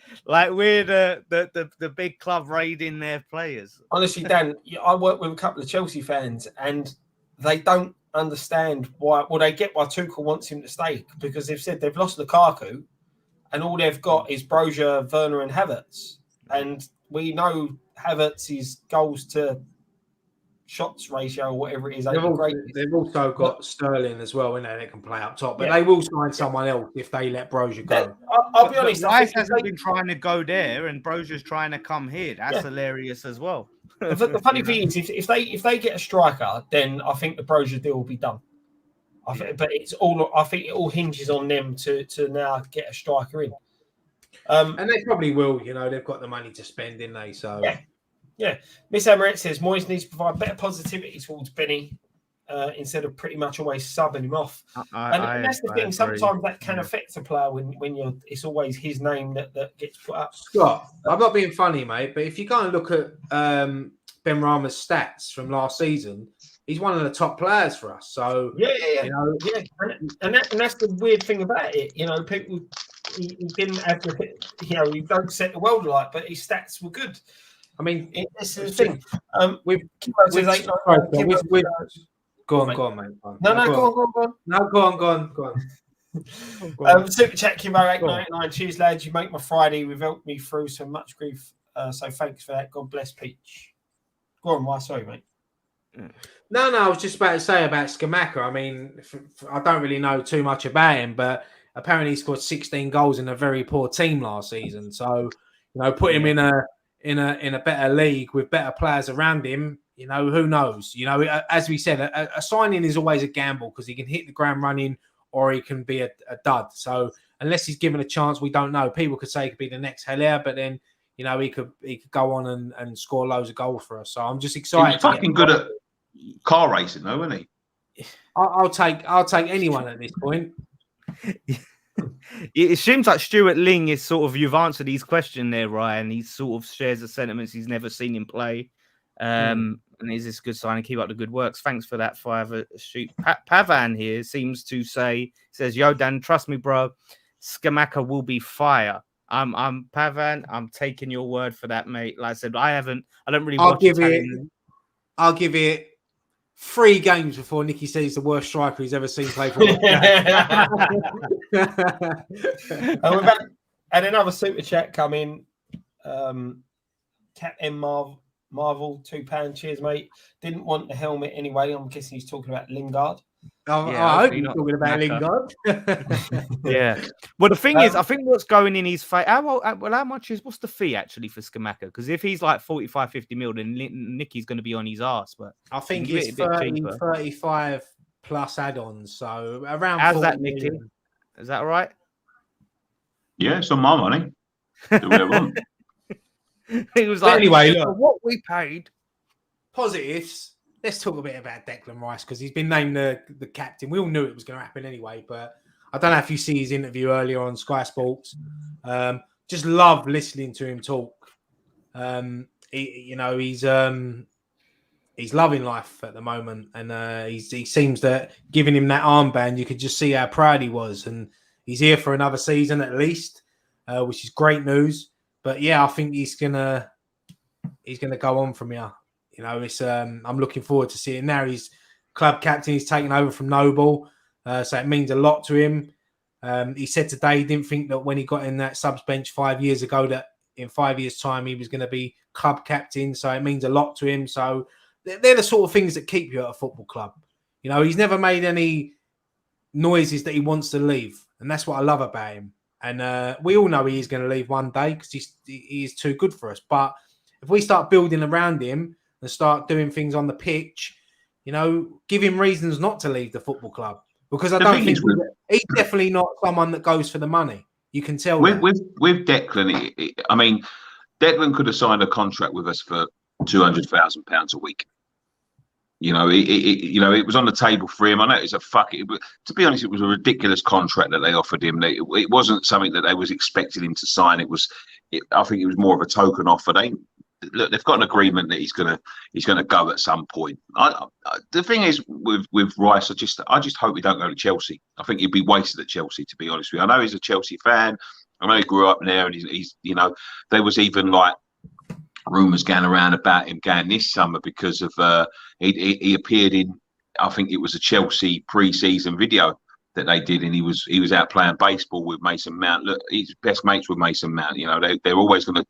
we're the big club raiding their players. Honestly, Dan, I work with a couple of Chelsea fans and they don't understand why. Well, they get why Tuchel wants him to stay because they've said they've lost Lukaku and all they've got is Broja, Werner and Havertz. And we know Havertz's goals to shots ratio or whatever it is. They've also got Sterling as well, that can play up top, but they will sign someone else if they let Brozier go. I'll be honest. Rice hasn't been trying to go there, and Brozier's trying to come here. That's hilarious as well. The funny thing is, if they get a striker, then I think the Brozier deal will be done. But it's all. I think it all hinges on them to now get a striker in. And they probably will. They've got the money to spend, didn't they? So yeah. Miss Emirates says Moyes needs to provide better positivity towards Benny instead of pretty much always subbing him off. And that's the thing. Sometimes that can affect a player when it's always his name that gets put up. Scott, I'm not being funny, mate, but if you go and look at Ben Rama's stats from last season, he's one of the top players for us. So and that's the weird thing about it. People he didn't have the, he don't set the world alight, but his stats were good. I mean, this is the thing. Go on, mate. Go on. Super chat, Kimbo 899. Cheers, lads. You make my Friday. You've helped me through so much grief. So thanks for that. God bless Peach. Go on, why? Sorry, mate. No, I was just about to say about Scamacca. I mean, I don't really know too much about him, but apparently he scored 16 goals in a very poor team last season. So, put him in a better league with better players around him. Who knows? As we said, a signing is always a gamble because he can hit the ground running or he can be a dud. So unless he's given a chance, we don't know. People could say he could be the next Hilaire, but then he could go on and score loads of goals for us. So I'm just excited. He's fucking good at car racing, though, isn't he? I'll take anyone at this point. It seems like Stuart Ling is you've answered his question there, Ryan. He sort of shares the sentiments. He's never seen him play. And is this a good sign? And keep up the good works. Thanks for that, Fiver Shoot. Pavan here seems to says, yo, Dan, trust me, bro. Scamacca will be fire. I'm Pavan. I'm taking your word for that, mate. Like I said, I don't really watch I'll give it 3 games before Nicky says he's the worst striker he's ever seen play for. And we've had another super chat come in. Cat M Marvel, £2. Cheers, mate. Didn't want the helmet anyway. I'm guessing he's talking about Lingard. I hope you're talking about Lingard. Yeah. Well, the thing is, I think what's going in his fate. What's the fee actually for Scamacca? Because if he's like 45, 50 mil, then Nicky's going to be on his ass. But I think it's 35 plus add-ons. So around. How's that, Nicky? Is that all right? Yeah, it's on my money. Do what I want. He was like, anyway, look, what we paid. Positives. Let's talk a bit about Declan Rice because he's been named the captain. We all knew it was going to happen anyway, but I don't know if you see his interview earlier on Sky Sports. Just love listening to him talk. He's loving life at the moment, and he seems that giving him that armband, you could just see how proud he was, and he's here for another season at least, which is great news. But yeah, I think he's gonna go on from here. I'm looking forward to seeing now. He's club captain. He's taken over from Noble, so it means a lot to him. He said today he didn't think that when he got in that subs bench 5 years ago that in 5 years' time he was going to be club captain. So it means a lot to him. So they're the sort of things that keep you at a football club. He's never made any noises that he wants to leave, and that's what I love about him. And we all know he is going to leave one day because he is too good for us. But if we start building around him and start doing things on the pitch, give him reasons not to leave the football club. Because I don't think he's definitely not someone that goes for the money. You can tell with Declan. Declan could have signed a contract with us for £200,000 a week. It was on the table for him. I know it's to be honest, it was a ridiculous contract that they offered him. It wasn't something that they was expecting him to sign. I think it was more of a token offer. They've got an agreement that he's gonna go at some point. The thing is with Rice, I just hope he don't go to Chelsea. I think he'd be wasted at Chelsea, to be honest with you. I know he's a Chelsea fan. I know he grew up there, and he's there was even like rumours going around about him going this summer because of he appeared in, I think it was a Chelsea pre-season video that they did, and he was out playing baseball with Mason Mount. Look, he's best mates with Mason Mount. They're always gonna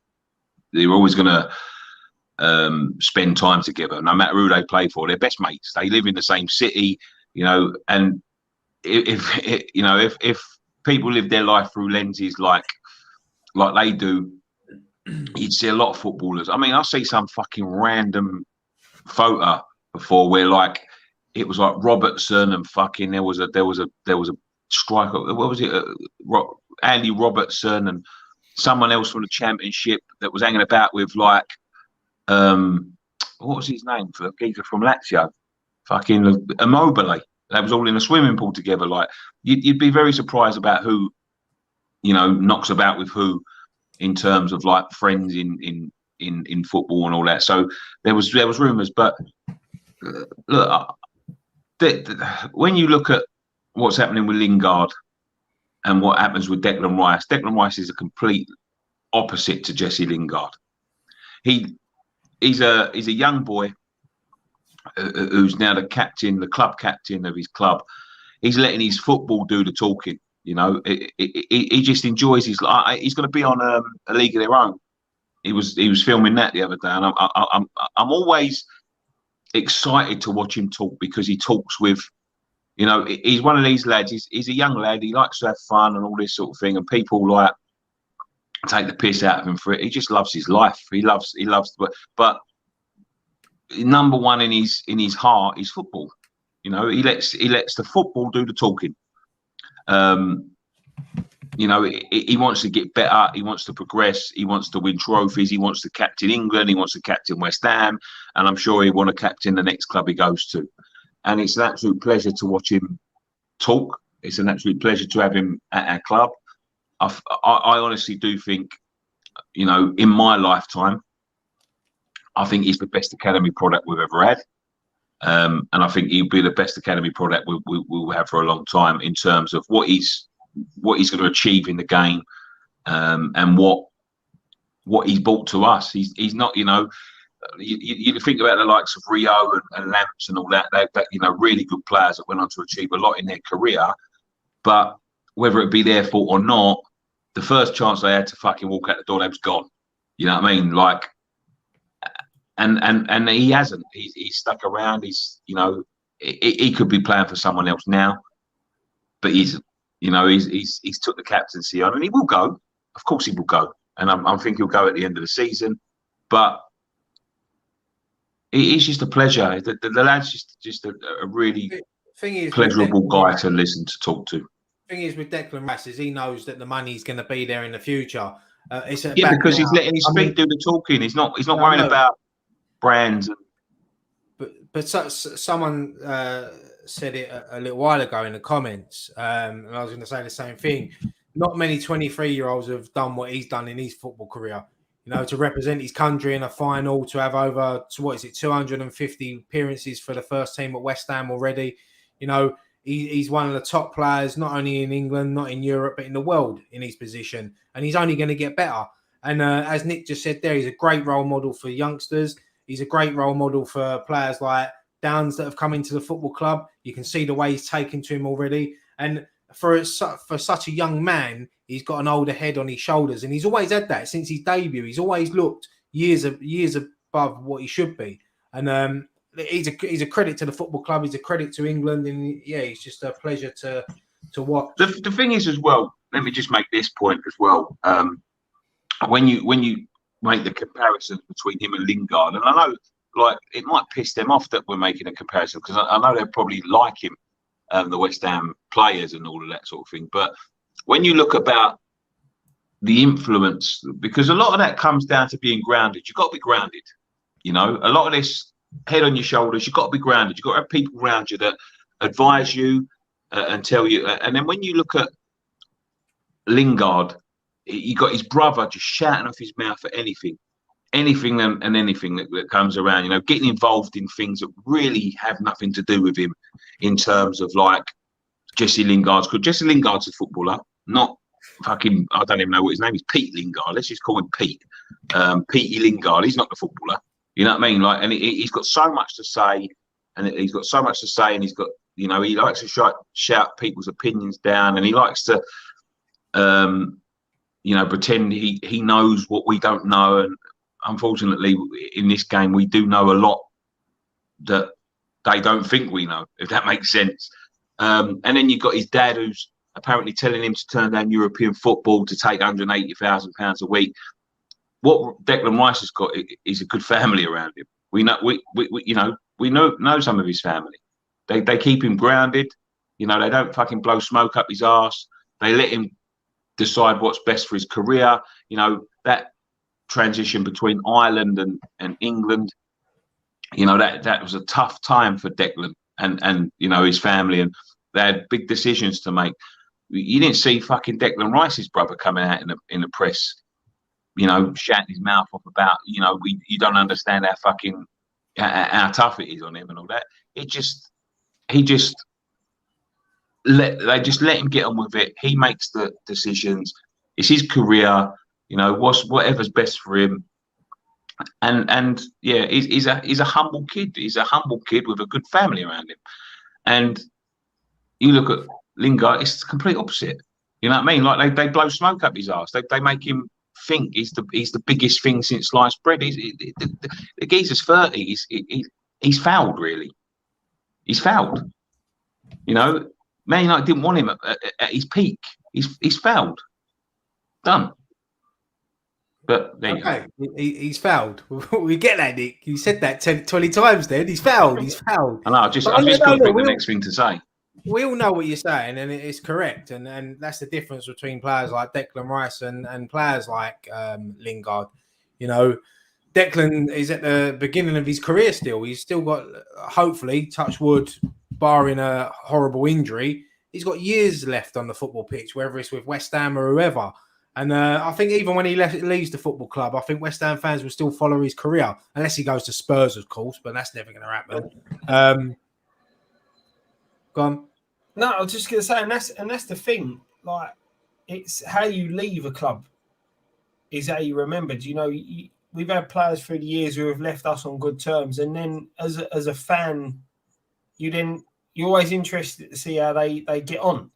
spend time together, no matter who they play for. They're best mates. They live in the same city, you know. And if people live their life through lenses like they do, you'd see a lot of footballers. I mean, I see some fucking random photo before where like it was like Robertson and fucking there was a striker. What was it? Andy Robertson and someone else from the Championship that was hanging about with like what was his name for the geezer from Lazio? Fucking Immobile. That was all in a swimming pool together. Like you'd be very surprised about who, you know, knocks about with who in terms of like friends in football and all that. So there was rumours, but look, when you look at what's happening with Lingard and what happens with Declan Rice is a complete opposite to Jesse Lingard. He's a young boy who's now the club captain of his club. He's letting his football do the talking. You know, he just enjoys his life. He's going to be on a league of their own. He was filming that the other day, and I'm always excited to watch him talk because he talks with, you know, he's one of these lads. He's a young lad. He likes to have fun and all this sort of thing, and people like take the piss out of him for it. He just loves his life. He loves, but number one in his heart is football. You know, he lets the football do the talking. You know, he wants to get better. He wants to progress. He wants to win trophies. He wants to captain England. He wants to captain West Ham, and I'm sure he want to captain the next club he goes to. And it's an absolute pleasure to watch him talk. It's an absolute pleasure to have him at our club. I honestly do think, you know, in my lifetime, I think he's the best academy product we've ever had. And I think he'll be the best academy product we'll have for a long time in terms of what he's going to achieve in the game, and what he's brought to us. He's not, you know, you think about the likes of Rio and Lamps and all that, you know, really good players that went on to achieve a lot in their career, but whether it be their fault or not, the first chance they had to fucking walk out the door, they was gone. You know what I mean? Like, and he hasn't. He's stuck around. He's, you know, he could be playing for someone else now, but he's, you know, he's took the captaincy on, and he will go. Of course, he will go, and I think he'll go at the end of the season. But it's just a pleasure. The lad's just a really pleasurable guy to listen to, talk to. Thing is with Declan Rice is he knows that the money's going to be there in the future. Because he's letting his feet do the talking. He's not worrying about brands. But someone said it a little while ago in the comments, and I was going to say the same thing. Not many 23-year-olds have done what he's done in his football career. You know, to represent his country in a final, to have over 250 appearances for the first team at West Ham already. You know, he's one of the top players, not only in England, not in Europe, but in the world in his position. And he's only going to get better. And as Nick just said there, he's a great role model for youngsters. He's a great role model for players like Downs that have come into the football club. You can see the way he's taken to him already. And for such a young man, he's got an older head on his shoulders. And he's always had that since his debut. He's always looked years above what he should be. And he's a credit to the football club. He's a credit to England. And yeah, he's just a pleasure to watch. The thing is as well, let me just make this point as well. When you make the comparisons between him and Lingard, and I know, like, it might piss them off that we're making a comparison because I know they probably like him, the West Ham players and all of that sort of thing. But when you look about the influence, because a lot of that comes down to being grounded. You've got to be grounded. You know, a lot of this head on your shoulders. You've got to be grounded. You've got to have people around you that advise you and tell you. And then when you look at Lingard, you got his brother just shouting off his mouth at anything and anything that comes around, you know, getting involved in things that really have nothing to do with him in terms of like Jesse Lingard's. Because Jesse Lingard's a footballer, not fucking, I don't even know what his name is, Pete Lingard. Let's just call him Pete. Petey Lingard. He's not the footballer. You know what I mean? Like, and he's got so much to say, and he's got, you know, he likes to shout people's opinions down, and he likes to, you know, pretend he knows what we don't know, unfortunately, in this game, we do know a lot that they don't think we know, if that makes sense. And then you've got his dad, who's apparently telling him to turn down European football to take £180,000 a week. What Declan Rice has got is a good family around him. We know, we know some of his family. They keep him grounded. They don't fucking blow smoke up his arse. They let him decide what's best for his career. That transition between Ireland and England, that was a tough time for Declan and his family, and they had big decisions to make. You didn't see fucking Declan Rice's brother coming out in the press, shutting his mouth off about, you don't understand how tough it is on him and all that. They just let him get on with it. He makes the decisions. It's his career, whatever's best for him. And yeah, he's a humble kid. He's a humble kid with a good family around him. And you look at Lingard, it's the complete opposite. You know what I mean? Like they blow smoke up his arse. They make him think he's the biggest thing since sliced bread. The geezer's 30. He's fouled, really. He's fouled. Man United didn't want him at his peak. He's fouled. Done. But there you go. He's fouled. We get that, Nick. You said that 20 times then. He's fouled. He's fouled. I know. I just couldn't think the next thing to say. We all know what you're saying, and it's correct. And that's the difference between players like Declan Rice and players like Lingard. Declan is at the beginning of his career still. He's still got, hopefully, touch wood, barring a horrible injury, he's got years left on the football pitch, whether it's with West Ham or whoever. And I think even when he leaves the football club, I think West Ham fans will still follow his career, unless he goes to Spurs, of course, but that's never going to happen. Go on. No, I was just going to say, and that's the thing. Like, it's how you leave a club is how you remembered. We've had players through the years who have left us on good terms, and then as a fan, you're always interested to see how they get on.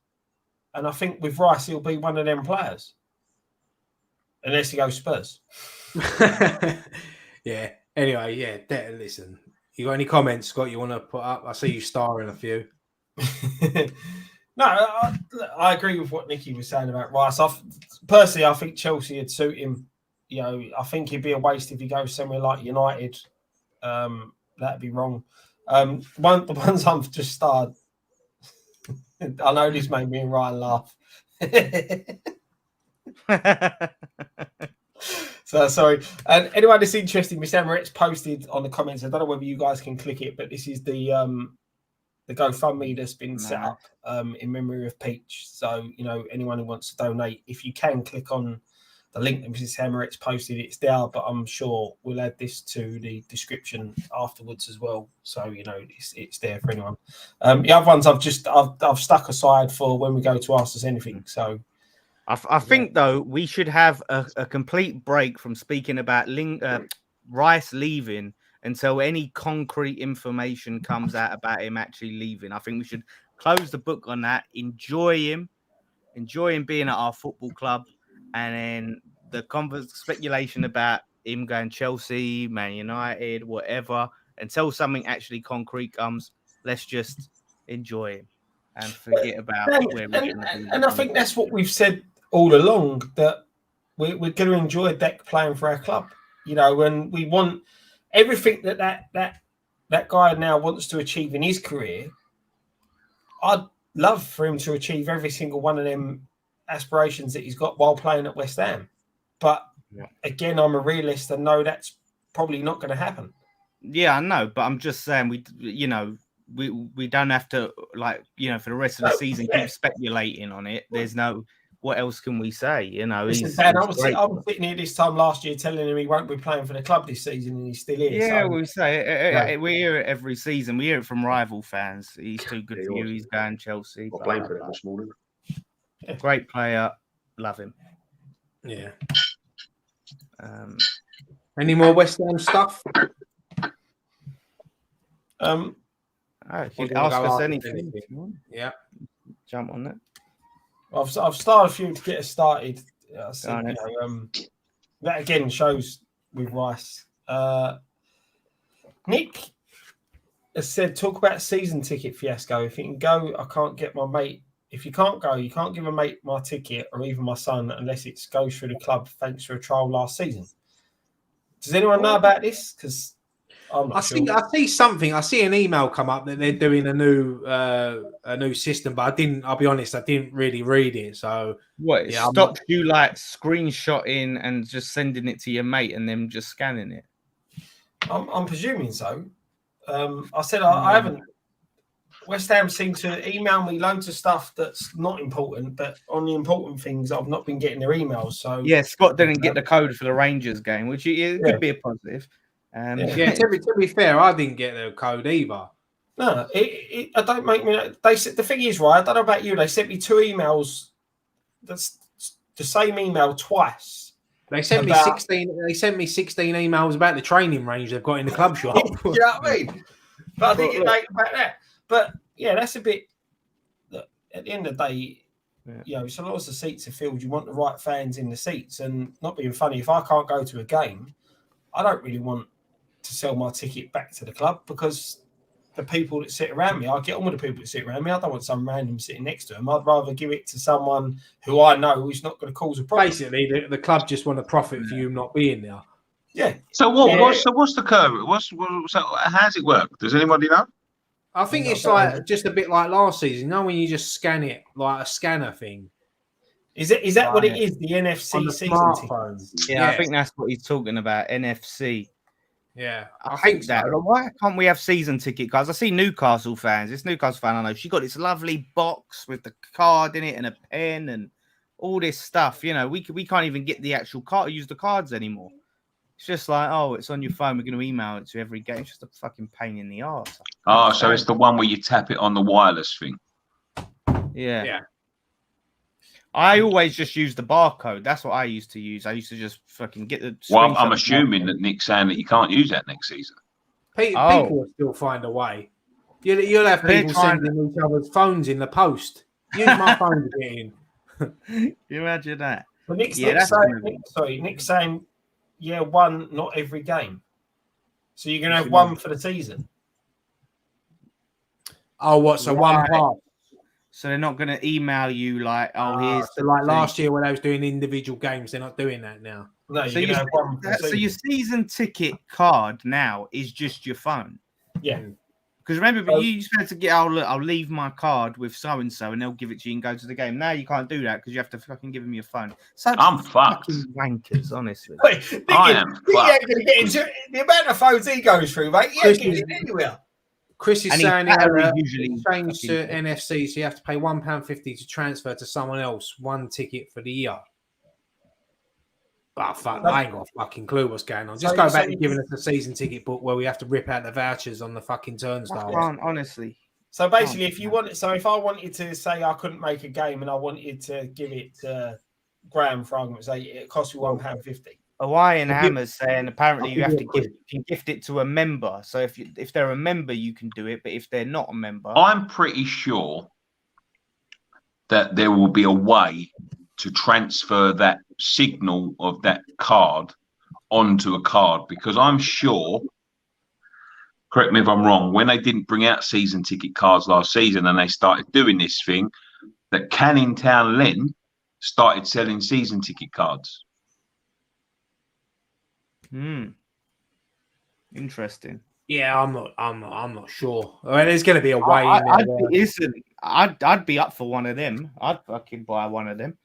And I think with Rice, he'll be one of them players. Unless he goes Spurs. Yeah. Anyway, yeah. Listen, you got any comments, Scott, you want to put up? I see you starring a few. No, I agree with what Nicky was saying about Rice. Personally, I think Chelsea would suit him. I think he'd be a waste if he goes somewhere like United. That'd be wrong. The ones I've just started, I know this made me and Ryan laugh. So sorry. And anyone that's interested, Miss Emirates posted on the comments. I don't know whether you guys can click it, but this is the GoFundMe that's been set up in memory of Peach. So anyone who wants to donate, if you can click on the link that Mrs. Emirates posted, it's there. But I'm sure we'll add this to the description afterwards as well. So it's there for anyone. The other ones I've stuck aside for when we go to Ask Us Anything. So. I think, though, we should have a complete break from speaking about Rice leaving until any concrete information comes out about him actually leaving. I think we should close the book on that, enjoy him being at our football club, and then the speculation about him going Chelsea, Man United, whatever, until something actually concrete comes, let's just enjoy him and forget about where we're going to be. And I think that's what we've said all along, that we're going to enjoy Dec playing for our club, and we want everything that guy now wants to achieve in his career. I'd love for him to achieve every single one of them aspirations that he's got while playing at West Ham. But again, I'm a realist and know that's probably not going to happen. Yeah, I know, but I'm just saying we don't have to, for the rest of the season keep speculating on it. There's no. What else can we say? Listen, Dan, I was sitting here this time last year telling him he won't be playing for the club this season, and he's still here. Yeah, we say we hear it every season. We hear it from rival fans. He's too good for you. He's going Chelsea. I blame for him this morning. Great player, love him. Yeah. Any more West Ham stuff? You can ask us anything. Yeah. Jump on that. I've started a few to get us started. That again shows Rice. Nick has said, talk about season ticket fiasco. If you can go, I can't get my mate. If you can't go, you can't give a mate my ticket or even my son unless it goes through the club thanks to a trial last season. Does anyone know about this? Because I'm not sure. I see something. I see an email come up that they're doing a new system, but I'll be honest, I didn't really read it. So what? It stops you like screenshotting and just sending it to your mate and then just scanning it. I'm presuming so. I said I haven't. West Ham seem to email me loads of stuff that's not important, but on the important things, I've not been getting their emails. So yeah, Scott didn't get the code for the Rangers game, which could be a positive. To be fair, I didn't get the code either. No, I don't make me. They said the thing is, right, I don't know about you. They sent me 2 emails. That's the same email twice. They sent me 16. They sent me 16 emails about the training range they've got in the club shop. You know what I mean? But I think about that. But yeah, that's a bit. Look, at the end of the day, you know, so lots of seats are filled. You want the right fans in the seats, and not being funny. If I can't go to a game, I don't really want to sell my ticket back to the club because the people that sit around me, I get on with the people that sit around me. I don't want some random sitting next to them. I'd rather give it to someone who I know who's not going to cause a problem. Basically, the club just want to profit for you not being there. Yeah. So what's the curve? So how's it work? Does anybody know? I think it's like just a bit like last season. You know, when you just scan it like a scanner thing. Is that what it is? The NFC season tickets? Yeah, I think that's what he's talking about. NFC. Yeah, I hate that. So. Why can't we have season ticket cards? I see Newcastle fans. This Newcastle fan I know, she got this lovely box with the card in it and a pen and all this stuff. You know, we can't even get the actual card, use the cards anymore. It's just like, oh, it's on your phone. We're going to email it to every game. It's just a fucking pain in the arse. Oh, so it's the one where you tap it on the wireless thing. Yeah. I always just use the barcode. That's what I used to use. I used to just fucking get the. Well, I'm assuming that Nick's saying that you can't use that next season. People will still find a way. You'll have people sending each other's phones in the post. Use my phone to get in. Can you imagine that? But Nick's saying, yeah, one, not every game. So you're going to have one for the season. Oh, what? So one part. So they're not going to email you like, oh, here's so like last year when I was doing individual games, they're not doing that now. No, so your season ticket card now is just your phone. Yeah. Because remember, you used to be able to get, I'll leave my card with so and so, and they'll give it to you and go to the game. Now you can't do that because you have to fucking give them your phone. So I'm fucked. Wankers, honestly. Wait, I am fucked. Ain't gonna get into the amount of phones he goes through, mate. You ain't getting anywhere. Chris is saying usually change to NFC, so you have to pay £1.50 to transfer to someone else, one ticket for the year. But fuck, I ain't got a fucking clue what's going on. Just go back to giving us a season ticket book where we have to rip out the vouchers on the fucking turnstiles. Honestly. So basically, if I wanted to say I couldn't make a game and I wanted to give it to Graham for argument's sake, it costs you £1.50. Hawaiian Hammer's saying apparently you have to gift it to a member. So if they're a member, you can do it. But if they're not a member, I'm pretty sure that there will be a way to transfer that signal of that card onto a card, because I'm sure, correct me if I'm wrong, when they didn't bring out season ticket cards last season and they started doing this thing, that Canning Town Len started selling season ticket cards. Interesting. Yeah, I'm not sure. I mean, there's going to be a way. I'd be up for one of them. I'd fucking buy one of them.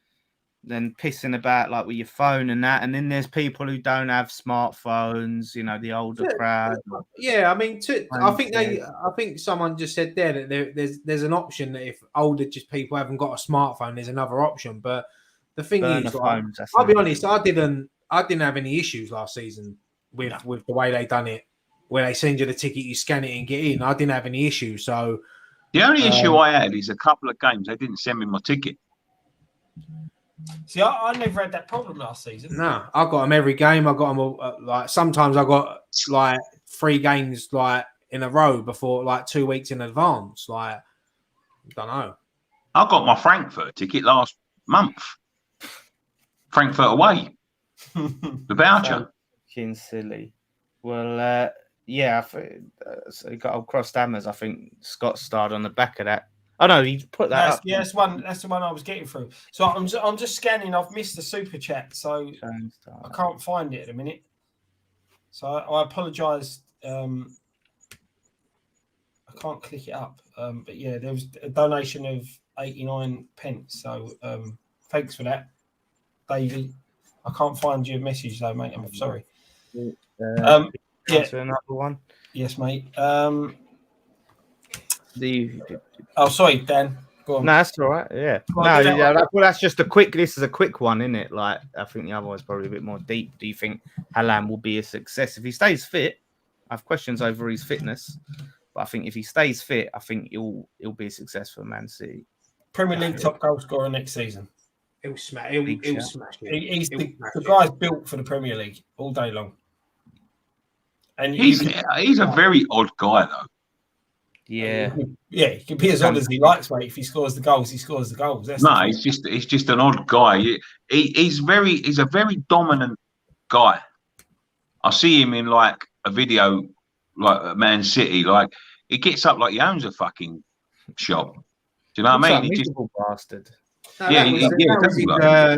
Then pissing about like with your phone and that, and then there's people who don't have smartphones. You know, the older crowd. Yeah, I mean, I think someone just said there that there's an option that if older just people haven't got a smartphone, there's another option. But the thing is, I'll be honest, I didn't have any issues last season with the way they done it, where they send you the ticket, you scan it and get in. I didn't have any issues. So the only issue I had is a couple of games they didn't send me my ticket. See, I never had that problem last season. No, I got them every game. I got them all, like sometimes I got like 3 games like in a row before like 2 weeks in advance. Like, I don't know. I got my Frankfurt ticket last month. Frankfurt away. The voucher. fucking silly. Well, yeah, so he got old crossed hammers. I think Scott starred on the back of that. Oh no, he put that up. Yeah, that's the one I was getting through. So I'm just scanning. I've missed the super chat, so I can't find it at the minute. So I apologise. I can't click it up. But yeah, there was a donation of 89 pence. So thanks for that, Davey. I can't find your message though, mate. I'm sorry. Yeah, another one. Yes, mate. Oh, sorry, Dan. Go on. No, that's all right. Yeah. That's just a quick. This is a quick one, isn't it? Like, I think the other one's probably a bit more deep. Do you think Haaland will be a success if he stays fit? I have questions over his fitness, but I think if he stays fit, I think he'll be a success for Man City. Premier League top goal scorer next season. He'll smash it. He's the guy's built for the Premier League all day long. And he's a very odd guy, though. Yeah, he can be as odd as he likes, mate. If he scores the goals, he scores the goals. He's just an odd guy. He's a very dominant guy. I see him in like a video, like at Man City. Like he gets up like he owns a fucking shop. Do you know what I mean? He just bastard. No, Yeah,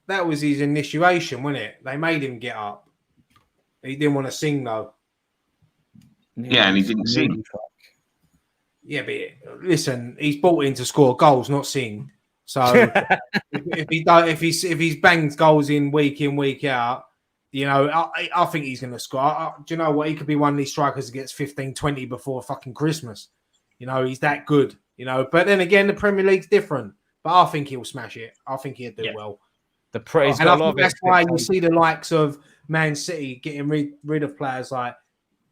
that was his initiation, wasn't it? They made him get up. He didn't want to sing though. Yeah, and he didn't sing. Yeah, but listen, he's brought in to score goals, not sing. So if he's banged goals in, week out, you know, I think he's going to score. Do you know what? He could be one of these strikers that gets 15, 20 before fucking Christmas. You know, he's that good. You know, but then again, the Premier League's different. But I think he'll smash it. I think he'll do well. And I think that's why you see the likes of Man City getting rid of players like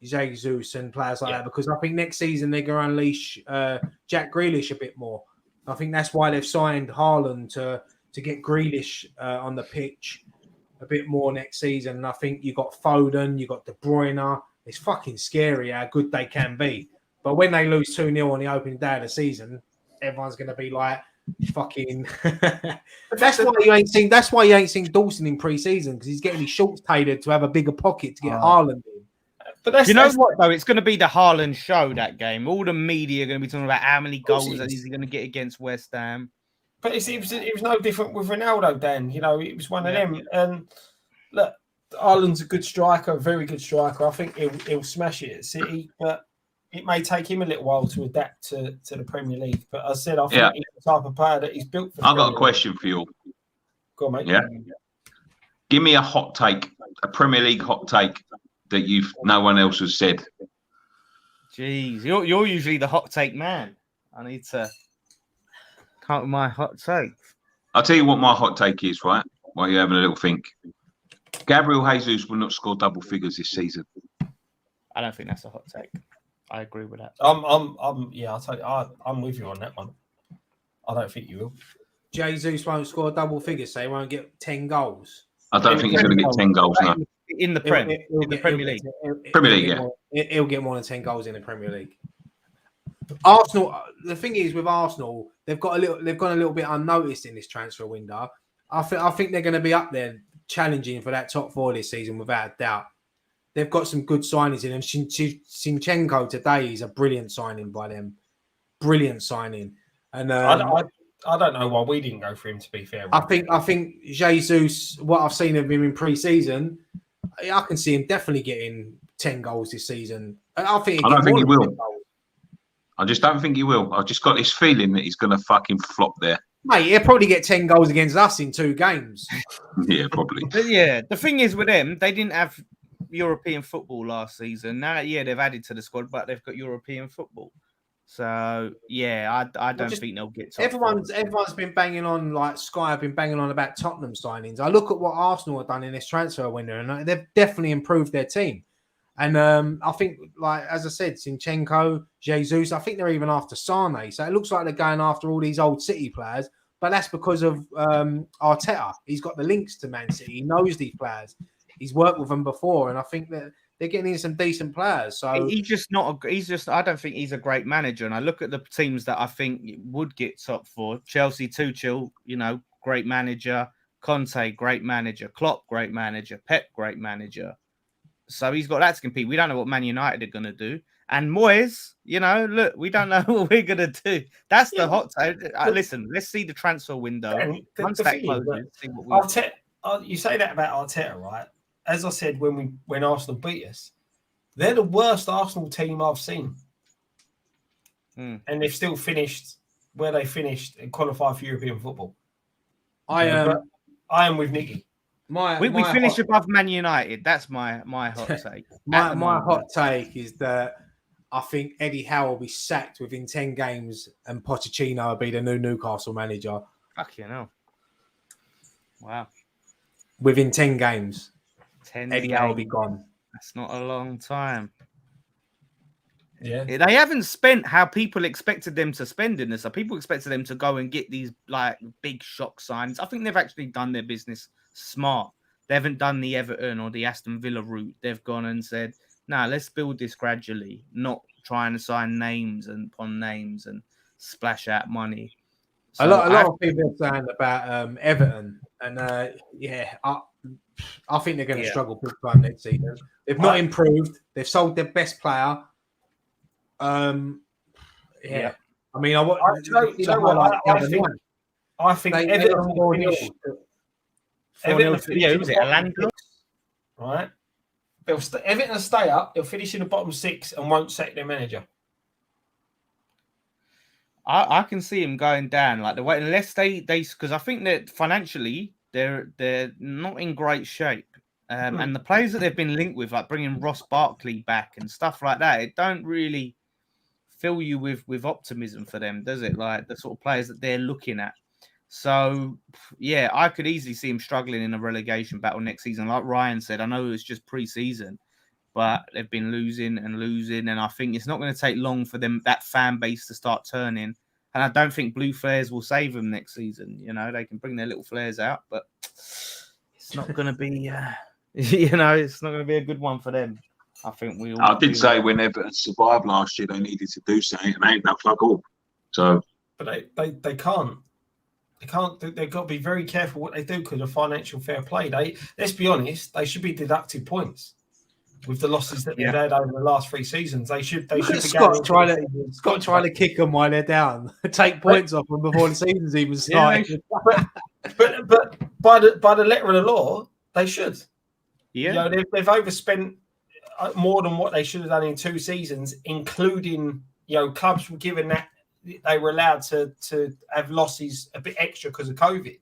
Jesus and players like that, because I think next season they're going to unleash Jack Grealish a bit more. I think that's why they've signed Haaland to get Grealish on the pitch a bit more next season. And I think you got Foden, you got De Bruyne. It's fucking scary how good they can be. But when they lose 2-0 on the opening day of the season, everyone's going to be like, fucking. That's why you ain't seen Dawson in pre-season, because he's getting his shorts tailored to have a bigger pocket to get Haaland in. But you know what though? It's going to be the Haaland show, that game. All the media are going to be talking about how many goals is he going to get against West Ham. But it was no different with Ronaldo, Dan. You know, it was one of them. And look, Haaland's a good striker, a very good striker. I think he'll smash it at City, but it may take him a little while to adapt to the Premier League. But I said, I think he's the type of player that he's built for. I've got a question for you. Go on, mate. Yeah. Give me a hot take, a Premier League hot take that no one else has said. Jeez, you're usually the hot take man. I need to count my hot take. I'll tell you what my hot take is, right? While you're having a little think. Gabriel Jesus will not score double figures this season. I don't think that's a hot take. I agree with that. I'm with you on that one. I don't think you will. Jesus won't score double figures, so he won't get 10 goals. I don't think he's going to get 10 goals now. In the Premier League. Premier League, yeah. He'll get more than 10 goals in the Premier League. Arsenal. The thing is, with Arsenal, they've gone a little bit unnoticed in this transfer window. I think they're going to be up there challenging for that top 4 this season without a doubt. They've got some good signings in them. Zinchenko today is a brilliant signing by them. Brilliant signing. And I don't know why we didn't go for him, to be fair. I think Jesus, what I've seen of him in pre-season, I can see him definitely getting 10 goals this season. I don't think he will. I just don't think he will. I've just got this feeling that he's going to fucking flop there. Mate, he'll probably get 10 goals against us in 2 games. Yeah, probably. But yeah, the thing is with them, they didn't have European football last season. Now, they've added to the squad, but they've got European football. So I don't think they'll get. Everyone's been banging on, like Sky have been banging on about Tottenham signings. I look at what Arsenal have done in this transfer window, and they've definitely improved their team. And I think, like as I said, Zinchenko, Jesus, I think they're even after Sane. So it looks like they're going after all these old City players, but that's because of Arteta. He's got the links to Man City. He knows these players. He's worked with them before, and I think that they're getting in some decent players. So I don't think he's a great manager. And I look at the teams that I think would get top 4. Chelsea, Tuchel, great manager. Conte, great manager. Klopp, great manager. Pep, great manager. So he's got that to compete. We don't know what Man United are going to do. And Moyes, look, we don't know what we're going to do. That's the hot take. Listen, let's see the transfer window. Once that closes, see what we you say that about Arteta, right? As I said, when Arsenal beat us, they're the worst Arsenal team I've seen. And they've still finished where they finished and qualified for European football. I am with Nicky. We finished above Man United. That's my hot take. my hot take is that I think Eddie Howe will be sacked within 10 games and Pochettino will be the new Newcastle manager. Fucking hell. Wow. Within 10 games. Eddie Howe will be gone. That's not a long time. Yeah. They haven't spent how people expected them to spend in this. So people expected them to go and get these like big shock signs. I think they've actually done their business smart. They haven't done the Everton or the Aston Villa route. They've gone and said, "Nah, let's build this gradually, not trying to sign names and upon names and splash out money." So a lot of people are saying about Everton, and I think they're going to struggle big time next season. They've not improved. They've sold their best player. I mean, I think Everton will finish. Was it Atlanta? Right. Everton will stay up. They'll finish in the bottom 6 and won't sack their manager. I can see him going down like the way unless they because I think that financially they're not in great shape. And the players that they've been linked with, like bringing Ross Barkley back and stuff like that, it don't really fill you with optimism for them, does it? Like the sort of players that they're looking at. So, yeah, I could easily see him struggling in a relegation battle next season. Like Ryan said, I know it's just pre-season, but they've been losing. And I think it's not going to take long for them, that fan base, to start turning. And I don't think blue flares will save them next season. They can bring their little flares out, but it's not going to be, it's not going to be a good one for them. I think we all. I did say when Everton survived last year, they needed to do something, and ain't that fuck all. So, but they can't. They can't. They've got to be very careful what they do because of financial fair play. Let's be honest, they should be deducted points with the losses that they've had over the last 3 seasons. They should. Scott trying to kick them while they're down, take points off them before the season's even started. But by the letter of the law, they should. Yeah, they've overspent more than what they should have done in 2 seasons, including clubs were given that they were allowed to have losses a bit extra because of COVID.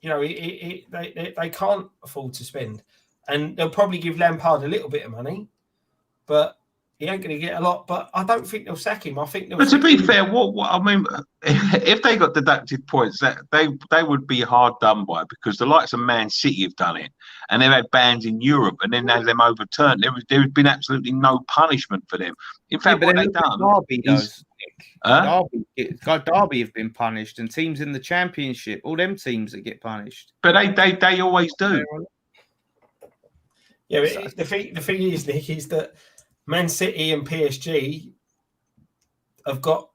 They can't afford to spend, and they'll probably give Lampard a little bit of money, but he ain't going to get a lot. But I don't think they'll sack him. I think. But to be fair, what I mean, if they got deducted points, that they would be hard done by, because the likes of Man City have done it, and they've had bans in Europe, and then had them overturned. There has been absolutely no punishment for them. In fact, what they've done Derby have been punished, and teams in the Championship, all them teams that get punished. But they always do. Yeah, but the thing is, Nick, is that Man City and PSG have got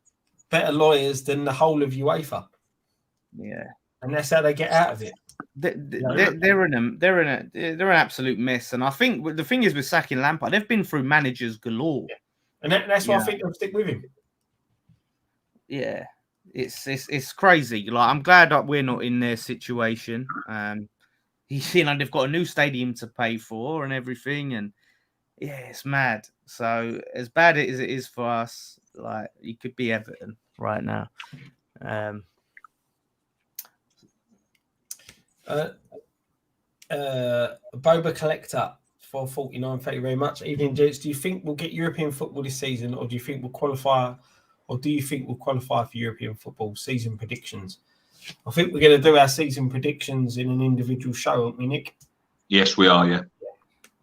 better lawyers than the whole of UEFA. Yeah, and that's how they get out of it. They're an absolute mess. And I think the thing is with sacking Lampard, they've been through managers galore, and that's why I think they'll stick with him. Yeah, it's crazy. Like, I'm glad that we're not in their situation. They've got a new stadium to pay for and everything, and yeah, it's mad. So as bad as it is for us, like, you could be Everton right now. Boba Collector for 49. Thank you very much. Evening, gents. Do you think we'll get European football this season, or do you think we'll qualify for European football? Season predictions. I think we're going to do our season predictions in an individual show, aren't we, Nick? Yes, we are. Yeah.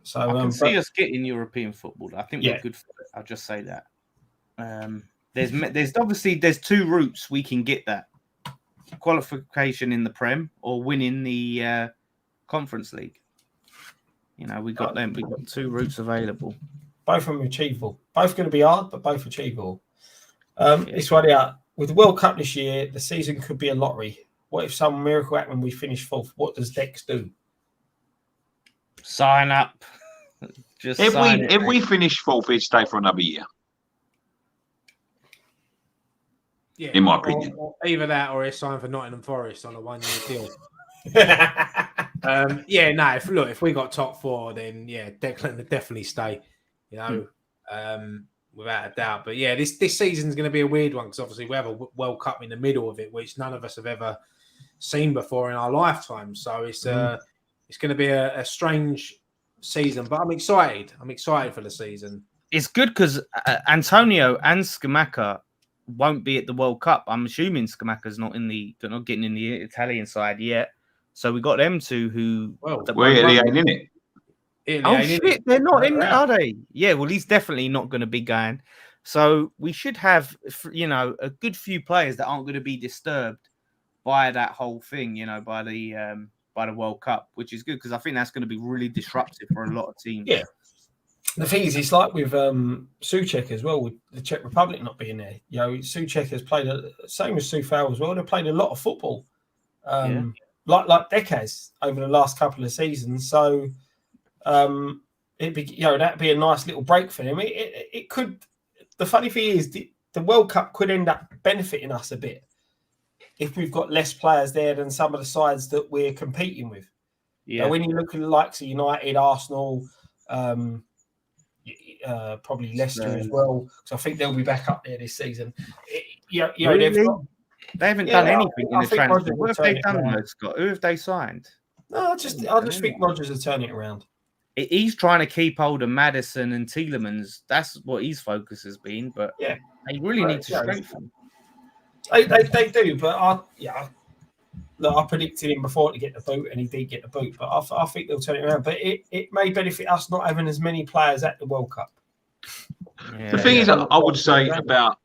So I can see us getting European football. I think we're good for it. I'll just say that. There's obviously 2 routes we can get that: qualification in the Prem or winning the Conference League. We got them. We got 2 routes available. Both of them achievable. Both going to be hard, but both achievable. This one out. With the World Cup this year, the season could be a lottery. What if some miracle happened and we finish 4th? What does Dex do? Sign up. Just If we finish fourth, he'd stay for another year. Yeah, in my opinion. Or either that, or he's signed for Nottingham Forest on a 1-year deal. If we got top four, then yeah, Declan would definitely stay. Without a doubt. But yeah, this season's going to be a weird one because obviously we have a World Cup in the middle of it, which none of us have ever seen before in our lifetime. So it's going to be a strange season, but I'm excited. I'm excited for the season. It's good because Antonio and Scamacca won't be at the World Cup. I'm assuming Scamacca's not getting in the Italian side yet. So we got them two who. Well, Italy ain't in it. Shit, they're not in, are they? Yeah, well, he's definitely not going to be going. So we should have, a good few players that aren't going to be disturbed by that whole thing, by the World Cup, which is good because I think that's going to be really disruptive for a lot of teams. Yeah. The thing is, it's like with Souček as well, with the Czech Republic not being there. Souček has played same as Soufal as well. They've played a lot of football, like Decaz over the last couple of seasons. So it'd be, that'd be a nice little break for them. It could. The funny thing is, the World Cup could end up benefiting us a bit if we've got less players there than some of the sides that we're competing with. Yeah. When you look at the likes of United, Arsenal. Probably Leicester as well, because I think they'll be back up there this season. Really? They haven't done anything in the transfer. What have they done, Scott? Who have they signed? No, I just think Rodgers will turn it around. He's trying to keep hold of Maddison and Tielemans. That's what his focus has been. But they really need to strengthen. They do, but I predicted him before to get the boot, and he did get the boot. But I think they'll turn it around. But it may benefit us not having as many players at the World Cup. The thing is, I would say about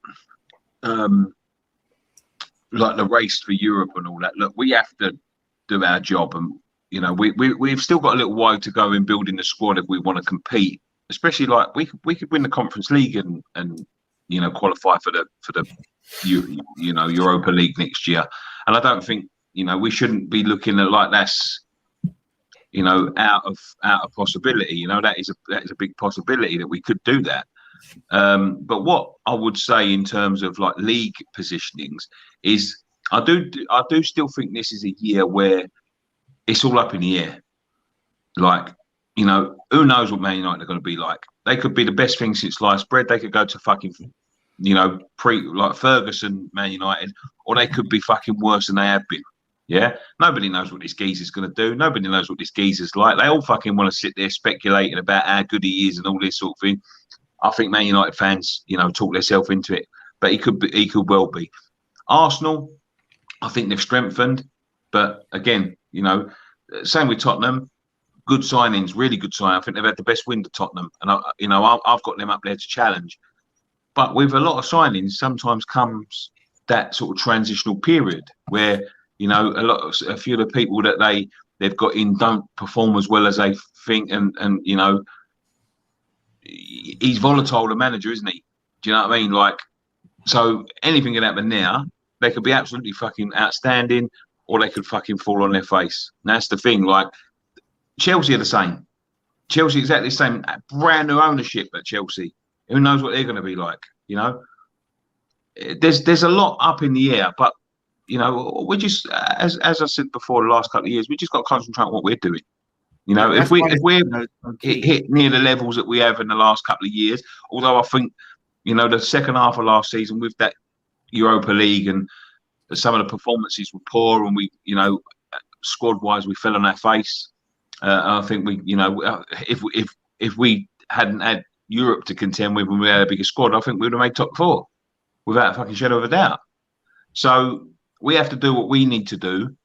like the race for Europe and all that. Look, we have to do our job, and we've still got a little while to go in building the squad if we want to compete. Especially like we could win the Conference League and qualify for the Europa League next year. And I don't think. We shouldn't be looking at like that's, out of possibility. That is a big possibility that we could do that. But what I would say in terms of like league positionings is I do still think this is a year where it's all up in the air. Like, who knows what Man United are going to be like? They could be the best thing since sliced bread. They could go to fucking, like Ferguson, Man United, or they could be fucking worse than they have been. Yeah, nobody knows what this geezer's going to do. Nobody knows what this geezer's like. They all fucking want to sit there speculating about how good he is and all this sort of thing. I think Man United fans, talk themselves into it, but he could well be. Arsenal, I think they've strengthened, but again, same with Tottenham. Good signings, really good signings. I think they've had the best wind of Tottenham, and I've got them up there to challenge. But with a lot of signings, sometimes comes that sort of transitional period where. A few of the people that they've got in don't perform as well as they think, and he's volatile, the manager, isn't he? Do you know what I mean? Like, so anything can happen now. They could be absolutely fucking outstanding, or they could fucking fall on their face. And that's the thing. Like, Chelsea are the same. Chelsea exactly the same. Brand new ownership at Chelsea. Who knows what they're going to be like? There's a lot up in the air, but. We just, as I said before, the last couple of years, we just got to concentrate on what we're doing. If we're hit near the levels that we have in the last couple of years, although I think, the second half of last season with that Europa League and some of the performances were poor, and we, squad-wise, we fell on our face. I think we, if we hadn't had Europe to contend with when we had a bigger squad, I think we would have made top four without a fucking shadow of a doubt. So. We have to do what we need to do.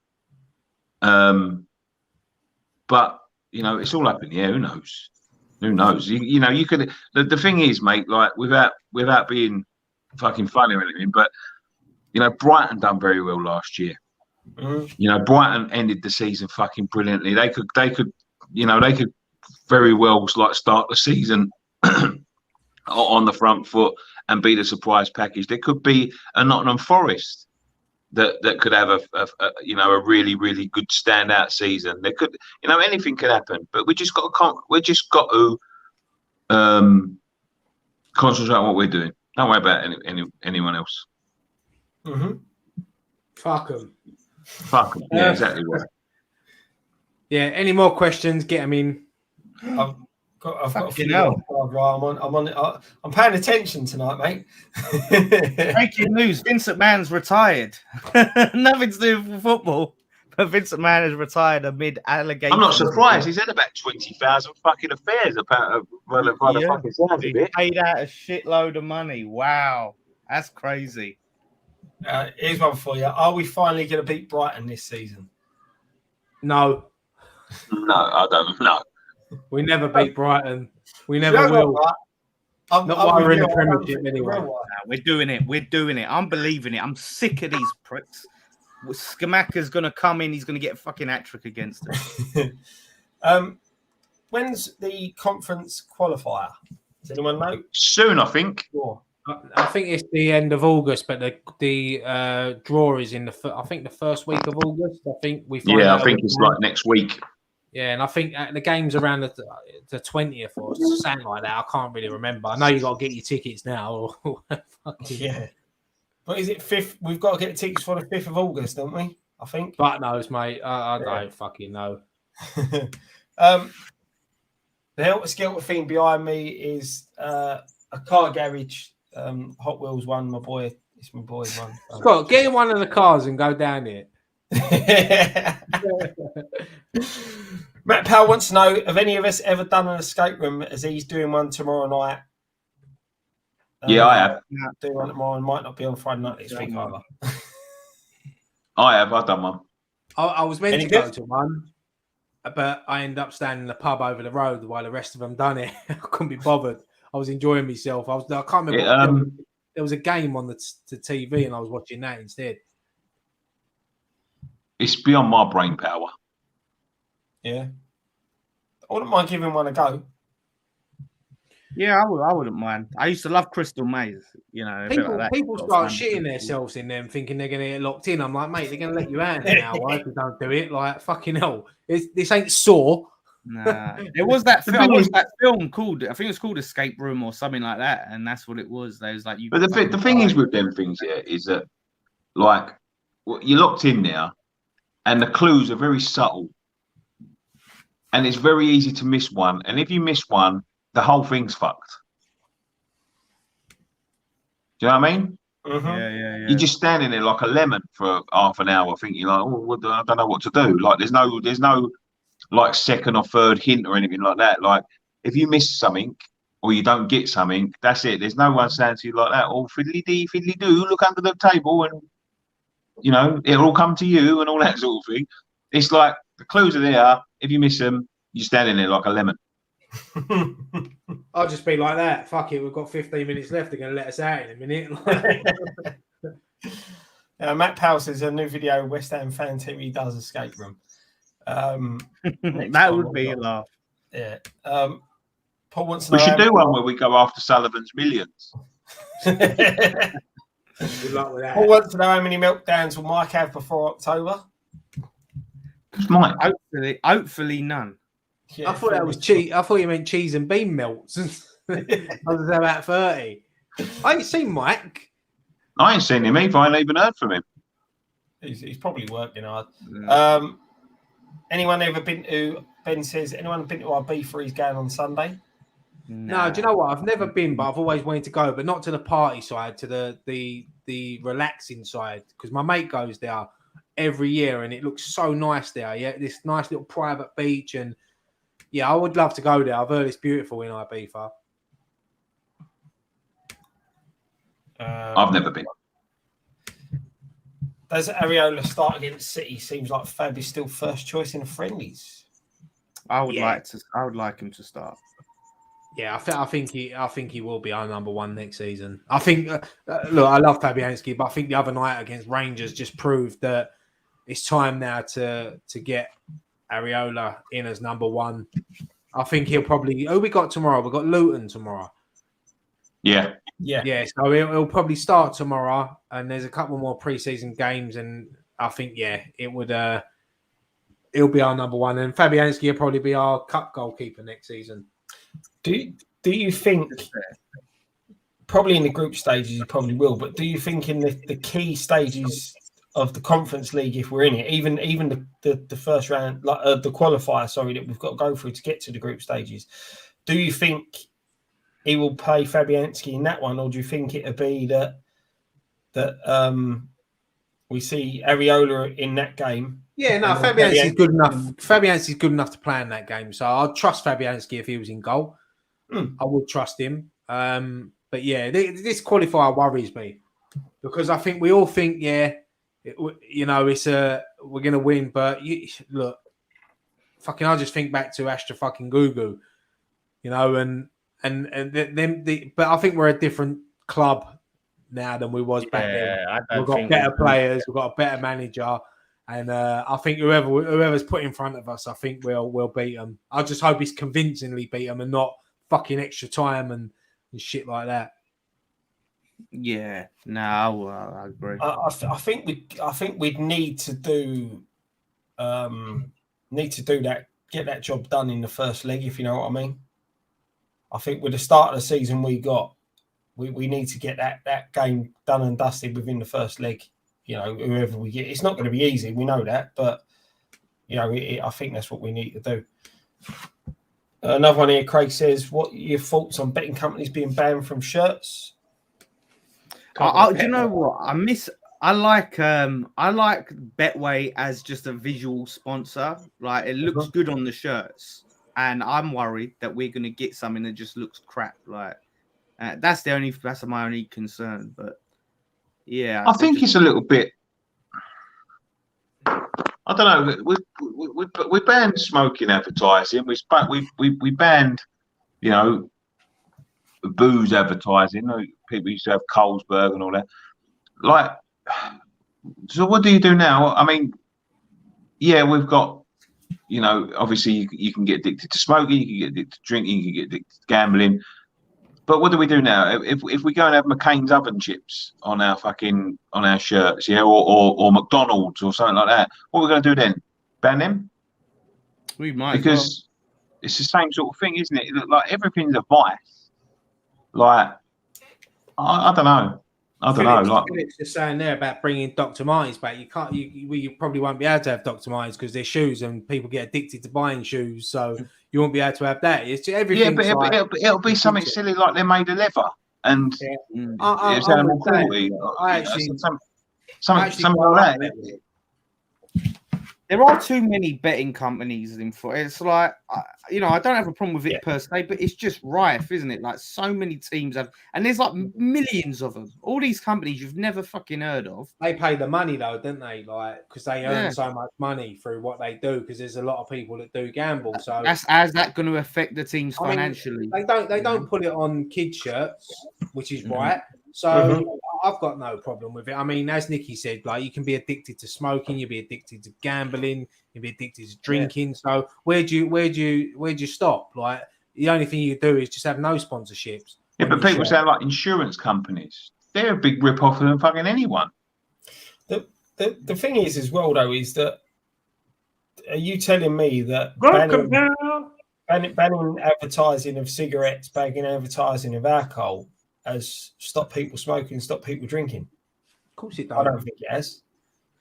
But, it's all up in the air. Who knows? Who knows? You could... The thing is, mate, like, without being fucking funny or anything, but, Brighton done very well last year. Brighton ended the season fucking brilliantly. They could very well, like, start the season on the front foot and be the surprise package. There could be a Nottingham Forest. that could have a really, really good standout season. There could, anything could happen. But we just got to concentrate on what we're doing. Don't worry about anyone else. Mm-hmm. Fuck them. Fuck them. Yeah, exactly right. Yeah. Any more questions? Get them in. I've got a few. I'm paying attention tonight, mate. Breaking news: Vincent Mann's retired. Nothing to do with football, but Vincent Mann has retired amid allegations. I'm not surprised. He's had about 20,000 fucking affairs about the fucking sounds of it. Paid out a shitload of money. Wow, that's crazy. Here's one for you. Are we finally going to beat Brighton this season? No. No, I don't know. We never beat Brighton. We never will. Not while we're in the Premiership anyway. We're doing it. We're doing it. I'm believing it. I'm sick of these pricks. Scamacca's going to come in. He's going to get a fucking hat-trick against us. When's the conference qualifier? Does anyone know? Soon, I think. Sure. I think it's the end of August, but the draw is in the first week of August. I think we. Yeah, I think it's like next week. Yeah, and I think the game's around the 20th or something like that. I can't really remember. I know you got to get your tickets now. Yeah. But is it 5th? We've got to get tickets for the 5th of August, don't we? I think. Fuck knows, mate. I don't fucking know. The helter-skelter thing behind me is a car garage. Hot Wheels one, my boy. It's my boy's one. Scott, get in one of the cars and go down here. Matt Powell wants to know: have any of us ever done an escape room? As he's doing one tomorrow night. Yeah, I have. Doing one tomorrow and might not be on Friday night next week either. I have. I've done one. I was meant to go to one, but I ended up standing in the pub over the road while the rest of them done it. I couldn't be bothered. I was enjoying myself. I can't remember. There was a game on the TV, and I was watching that instead. It's beyond my brain power. Yeah, I wouldn't mind giving one a go. Yeah, I wouldn't mind. I used to love Crystal Maze. People start shitting themselves in them, thinking they're going to get locked in. I'm like, mate, they're going to let you out now. Why if you don't do it? Like, fucking hell, this ain't Saw. Nah, it was that film called. I think it was called Escape Room or something like that, and that's what it was. There was like you. But the thing is with them things here is that, like, you're locked in there, and the clues are very subtle, and it's very easy to miss one. And if you miss one, the whole thing's fucked. Do you know what I mean? Mm-hmm. Yeah. You're just standing there like a lemon for half an hour, thinking like, I don't know what to do. Like, there's no like second or third hint or anything like that. Like, if you miss something or you don't get something, that's it. There's no one saying to you like that, oh, fiddly-dee, fiddly-doo, look under the table and, it'll all come to you and all that sort of thing. It's like the clues are there. If you miss them, you're standing there like a lemon. I'll just be like that. Fuck it, we've got 15 minutes left. They're going to let us out in a minute. Matt Powell says a new video West Ham fan team he does escape room. That would be a laugh. Yeah. Paul wants to know. We should do one where we go after Sullivan's millions. Good luck with that. Paul wants to know how many meltdowns will Mike have before October. Mike. Hopefully none. Yeah, I thought that was cheese. I thought you meant cheese and bean melts. I was about 30. I ain't seen Mike. I ain't seen him either. I ain't even heard from him. He's probably working hard. Anyone ever been to? Ben says, anyone been to our B3's going on Sunday? No, do you know what? I've never been, but I've always wanted to go, but not to the party side, to the relaxing side, because my mate goes there every year and it looks so nice there. Yeah, this nice little private beach, and yeah, I would love to go there. I've heard it's beautiful in Ibiza. I've never been. Does Areola start against City? Seems like Fab is still first choice in the friendlies. I would like him to start. Yeah, I think he will be our number one next season. I think. Look, I love Fabianski, but I think the other night against Rangers just proved that it's time now to get Areola in as number one. I think he'll probably. Who we got tomorrow? We got Luton tomorrow. Yeah. So it'll probably start tomorrow, and there's a couple more preseason games, and I think he'll be our number one, and Fabianski will probably be our cup goalkeeper next season. Do you think? Probably in the group stages, you probably will. But do you think in the key stages of the Conference League, if we're in it, even the first round, like the qualifier, sorry, that we've got to go through to get to the group stages, do you think he will play Fabianski in that one, or do you think it'll be that we see Areola in that game? Yeah, no, Fabianski's good enough. Fabianski's good enough to play in that game, so I'd trust Fabianski if he was in goal. I would trust him. But yeah, this qualifier worries me because I think we all think, we're going to win. But look, fucking, I just think back to Astra fucking Gugu, but I think we're a different club now than we was back then. We've got better players, we've got a better manager, and I think whoever's put in front of us, I think we'll beat them. I just hope he's convincingly beat them and not fucking extra time and shit like that. Yeah, no, I agree. I think we'd need to do that, get that job done in the first leg, if you know what I mean. I think with the start of the season we need to get that game done and dusted within the first leg. Whoever we get, it's not going to be easy, we know that, but I think that's what we need to do. Another one here, Craig says, what are your thoughts on betting companies being banned from shirts? Do you know what? I like Betway as just a visual sponsor. Like, it looks good on the shirts, and I'm worried that we're going to get something that just looks crap. Like, that's my only concern. But yeah, I think it's a little bit. I don't know. We banned smoking advertising. We banned, booze advertising. People used to have Carlsberg and all that. Like, so what do you do now? I mean, yeah, we've got, obviously you can get addicted to smoking, you can get addicted to drinking, you can get addicted to gambling. But what do we do now? If we go and have McCain's oven chips on our shirts, or McDonald's or something like that, what are we going to do then? Ban them? We might, because it's the same sort of thing, isn't it? Like, everything's a vice. Like, I don't know. Like, Philip's just saying there about bringing Dr. Martens back. You can't. You probably won't be able to have Dr. Martens because they're shoes, and people get addicted to buying shoes. So you won't be able to have that. It's everything. Yeah, but it'll be something silly like they're made of leather and it's animal cruelty. Something like that. There are too many betting companies in foot. It's like, I don't have a problem with it per se, but it's just rife, isn't it? Like, so many teams have, and there's like millions of them. All these companies you've never fucking heard of. They pay the money though, don't they? Like, because they earn so much money through what they do. Because there's a lot of people that do gamble. So how's that going to affect the teams financially? They don't put it on kids' shirts, which is right. So I've got no problem with it. I mean, as Nicky said, like, you can be addicted to smoking, you'll be addicted to gambling, you'll be addicted to drinking. So where do you stop? Like, the only thing you do is just have no sponsorships. Yeah, but people say like insurance companies, they're a big rip-off than fucking anyone. The thing is as well though, is that, are you telling me that banning advertising of cigarettes, banning advertising of alcohol has stopped people smoking, stopped people drinking? Of course it does. I don't think it has.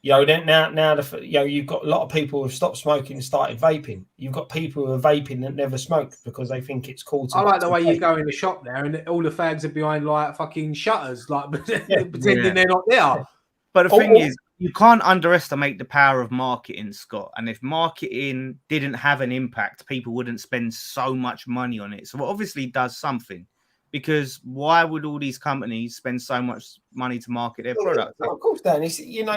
Now you've got a lot of people who have stopped smoking and started vaping. You've got people who are vaping that never smoked because they think it's cool to. I like the way you go in the shop there and all the fags are behind like fucking shutters, like pretending they're not there. But the thing is, you can't underestimate the power of marketing, Scott. And if marketing didn't have an impact, people wouldn't spend so much money on it. So it obviously does something. Because why would all these companies spend so much money to market their product? Of course, Dan. It's, you know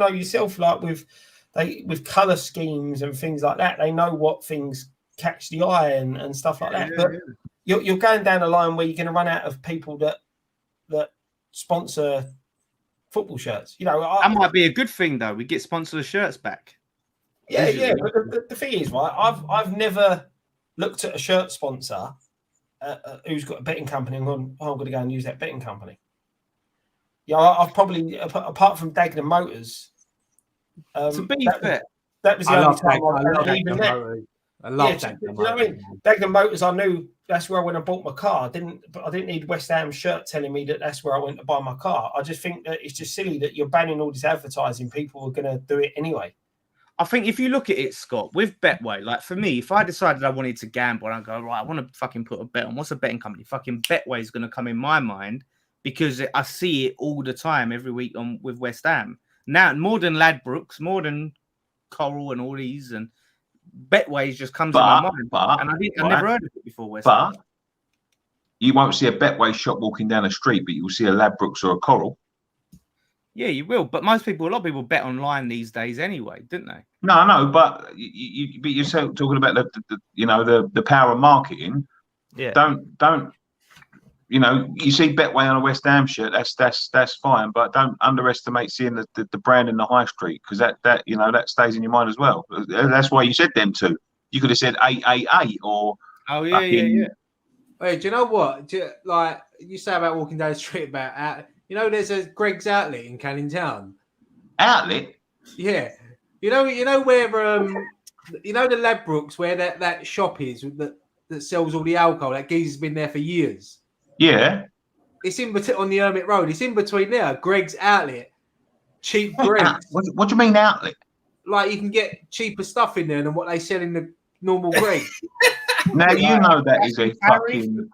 yourself, like with color schemes and things like that. They know what things catch the eye and stuff like that. But you're going down a line where you're going to run out of people that sponsor football shirts. That might be a good thing though. We get sponsored shirts back. Yeah. But the thing is, right? I've never looked at a shirt sponsor who's got a betting company and gone, oh, I'm going to go and use that betting company. Yeah, I've probably, apart from Dagenham Motors, To be fair, that was the only time even that. I love that. Dagenham You know what I mean? Dagenham Motors, I knew that's where I went and bought my car. I didn't need West Ham shirt telling me that that's where I went to buy my car. I just think that it's just silly that you're banning all this advertising. People are going to do it anyway. I think if you look at it, Scott, with Betway, like for me, if I decided I wanted to gamble and I go, right, I want to fucking put a bet on, what's a betting company? Fucking Betway is going to come in my mind because I see it all the time, every week with West Ham. Now, more than Ladbrokes, more than Coral and all these, and Betway just comes in my mind. And I never heard of it before, West Ham. But you won't see a Betway shop walking down the street, but you'll see a Ladbrokes or a Coral. Yeah, you will. But a lot of people bet online these days anyway, didn't they? No, but you're talking about the power of marketing. Yeah. Don't you see Betway on a West Ham shirt? That's fine, but don't underestimate seeing the brand in the high street, because that stays in your mind as well. That's why you said them two. You could have said 888 or yeah. Hey, do you know what? Like you say about walking down the street about. There's a Greg's Outlet in Canning Town. Outlet? Yeah. You know where the Ladbrokes, where that shop is that sells all the alcohol. That geezer's been there for years. Yeah. It's in between on the Hermit Road. It's in between there. Greg's Outlet, cheap Greg's. What do you mean outlet? Like you can get cheaper stuff in there than what they sell in the normal Greg's. Now you know that is a fucking.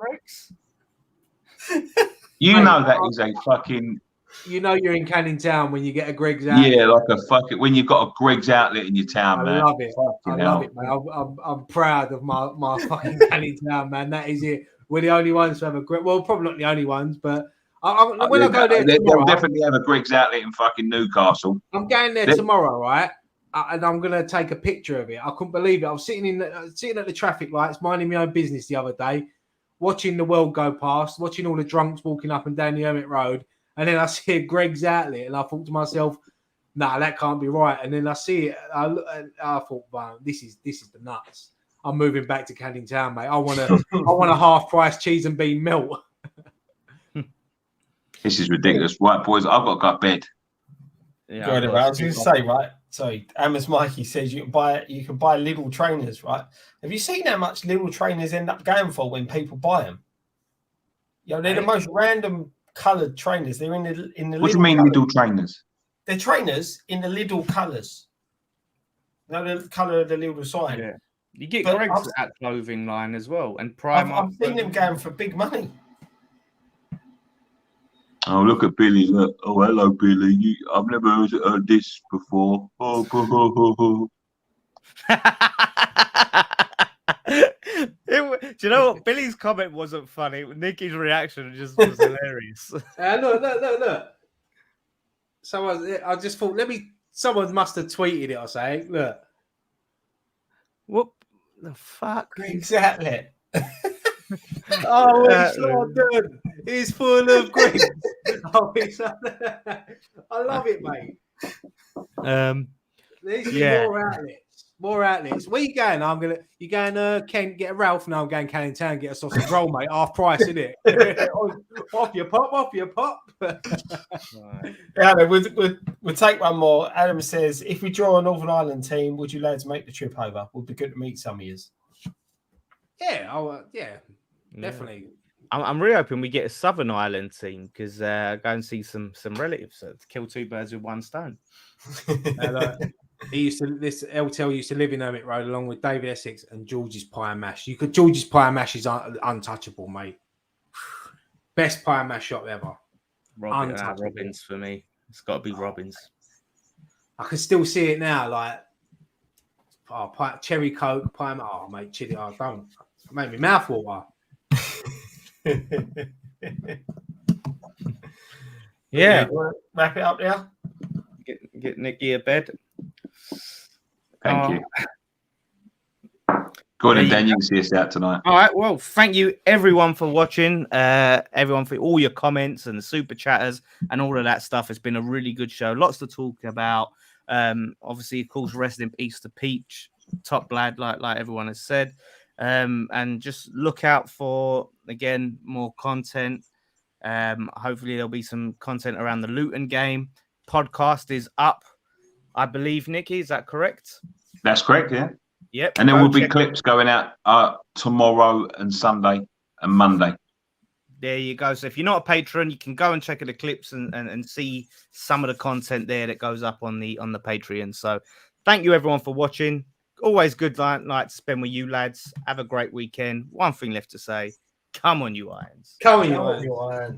You know that is a fucking. You know you're in Canning Town when you get a Greg's Outlet. Yeah, like a fucking when you've got a Greg's Outlet in your town, man. I love it. I love it, man. I'm proud of my fucking Canning Town, man. That is it. We're the only ones to have a Greg. Well, probably not the only ones, but when I go there, they'll definitely have a Greg's Outlet in fucking Newcastle. I'm going there tomorrow, right? And I'm gonna take a picture of it. I couldn't believe it. I was sitting at the traffic lights, minding my own business the other day, watching the world go past, watching all the drunks walking up and down the Hermit Road, and then I see a Greg's Outlet, and I thought to myself, "Nah, that can't be right." And then I see it, I thought, "Wow, this is the nuts." I'm moving back to Canning Town, mate. I want a half price cheese and bean melt. This is ridiculous, right, boys? I've got to go to bed. Yeah, I was going to say, right. Sorry, Amos Mikey says you can buy little trainers, right? Have you seen how much little trainers end up going for when people buy them? They're the most random coloured trainers. They're in the. What do you mean, little trainers? They're trainers in the little colours. The colour of the little sign. Yeah. You get Greg's at clothing line as well, and Primark. I've seen them going for big money. Oh, look at Billy. Look. Oh, hello, Billy. I've never heard this before. Oh. Do you know what? Billy's comment wasn't funny. Nicky's reaction just was hilarious. Look. I just thought, someone must have tweeted it or saying, look. What the fuck? Exactly. Oh, it's not done. It's full of grapes. I love it, mate. There's more outlets. Where you going? You going Kent, get a Ralph? No, I'm going Canning Town, get a sausage roll, mate. Half price, isn't it? Off your pop. Yeah, we'll take one more. Adam says, if we draw a Northern Ireland team, would you lads make the trip over? Would be good to meet some of you. Yeah, definitely. I'm really hoping we get a Southern Ireland team because go and see some relatives to kill two birds with one stone. This LTL used to live in Hermit Road along with David Essex and George's Pie and Mash. George's Pie and Mash is untouchable, mate. Best pie and mash shop ever. Robbins for me. It's got to be Robbins. I can still see it now, like cherry coke, pie. Oh, mate, chili. Oh, don't. It made me mouth water. Yeah. Wrap it up there. Get Nicky a bed. Thank you. Go on, and Dan, you can see us out tonight. All right. Well, thank you everyone for watching. Everyone for all your comments and the super chatters and all of that stuff. It's been a really good show. Lots to talk about. Obviously, of course, rest in peace to Peach, top lad, like everyone has said. And just look out for again, more content. Hopefully there'll be some content around the Luton game. Podcast is up, I believe, Nicky. Is that correct? That's correct, yeah. Yep. And there will be clips going out tomorrow and Sunday and Monday. There you go. So if you're not a patron, you can go and check out the clips and see some of the content there that goes up on the Patreon. So thank you everyone for watching. Always good night to spend with you lads. Have a great weekend. One thing left to say. Come on, you Irons. Come on, you Irons.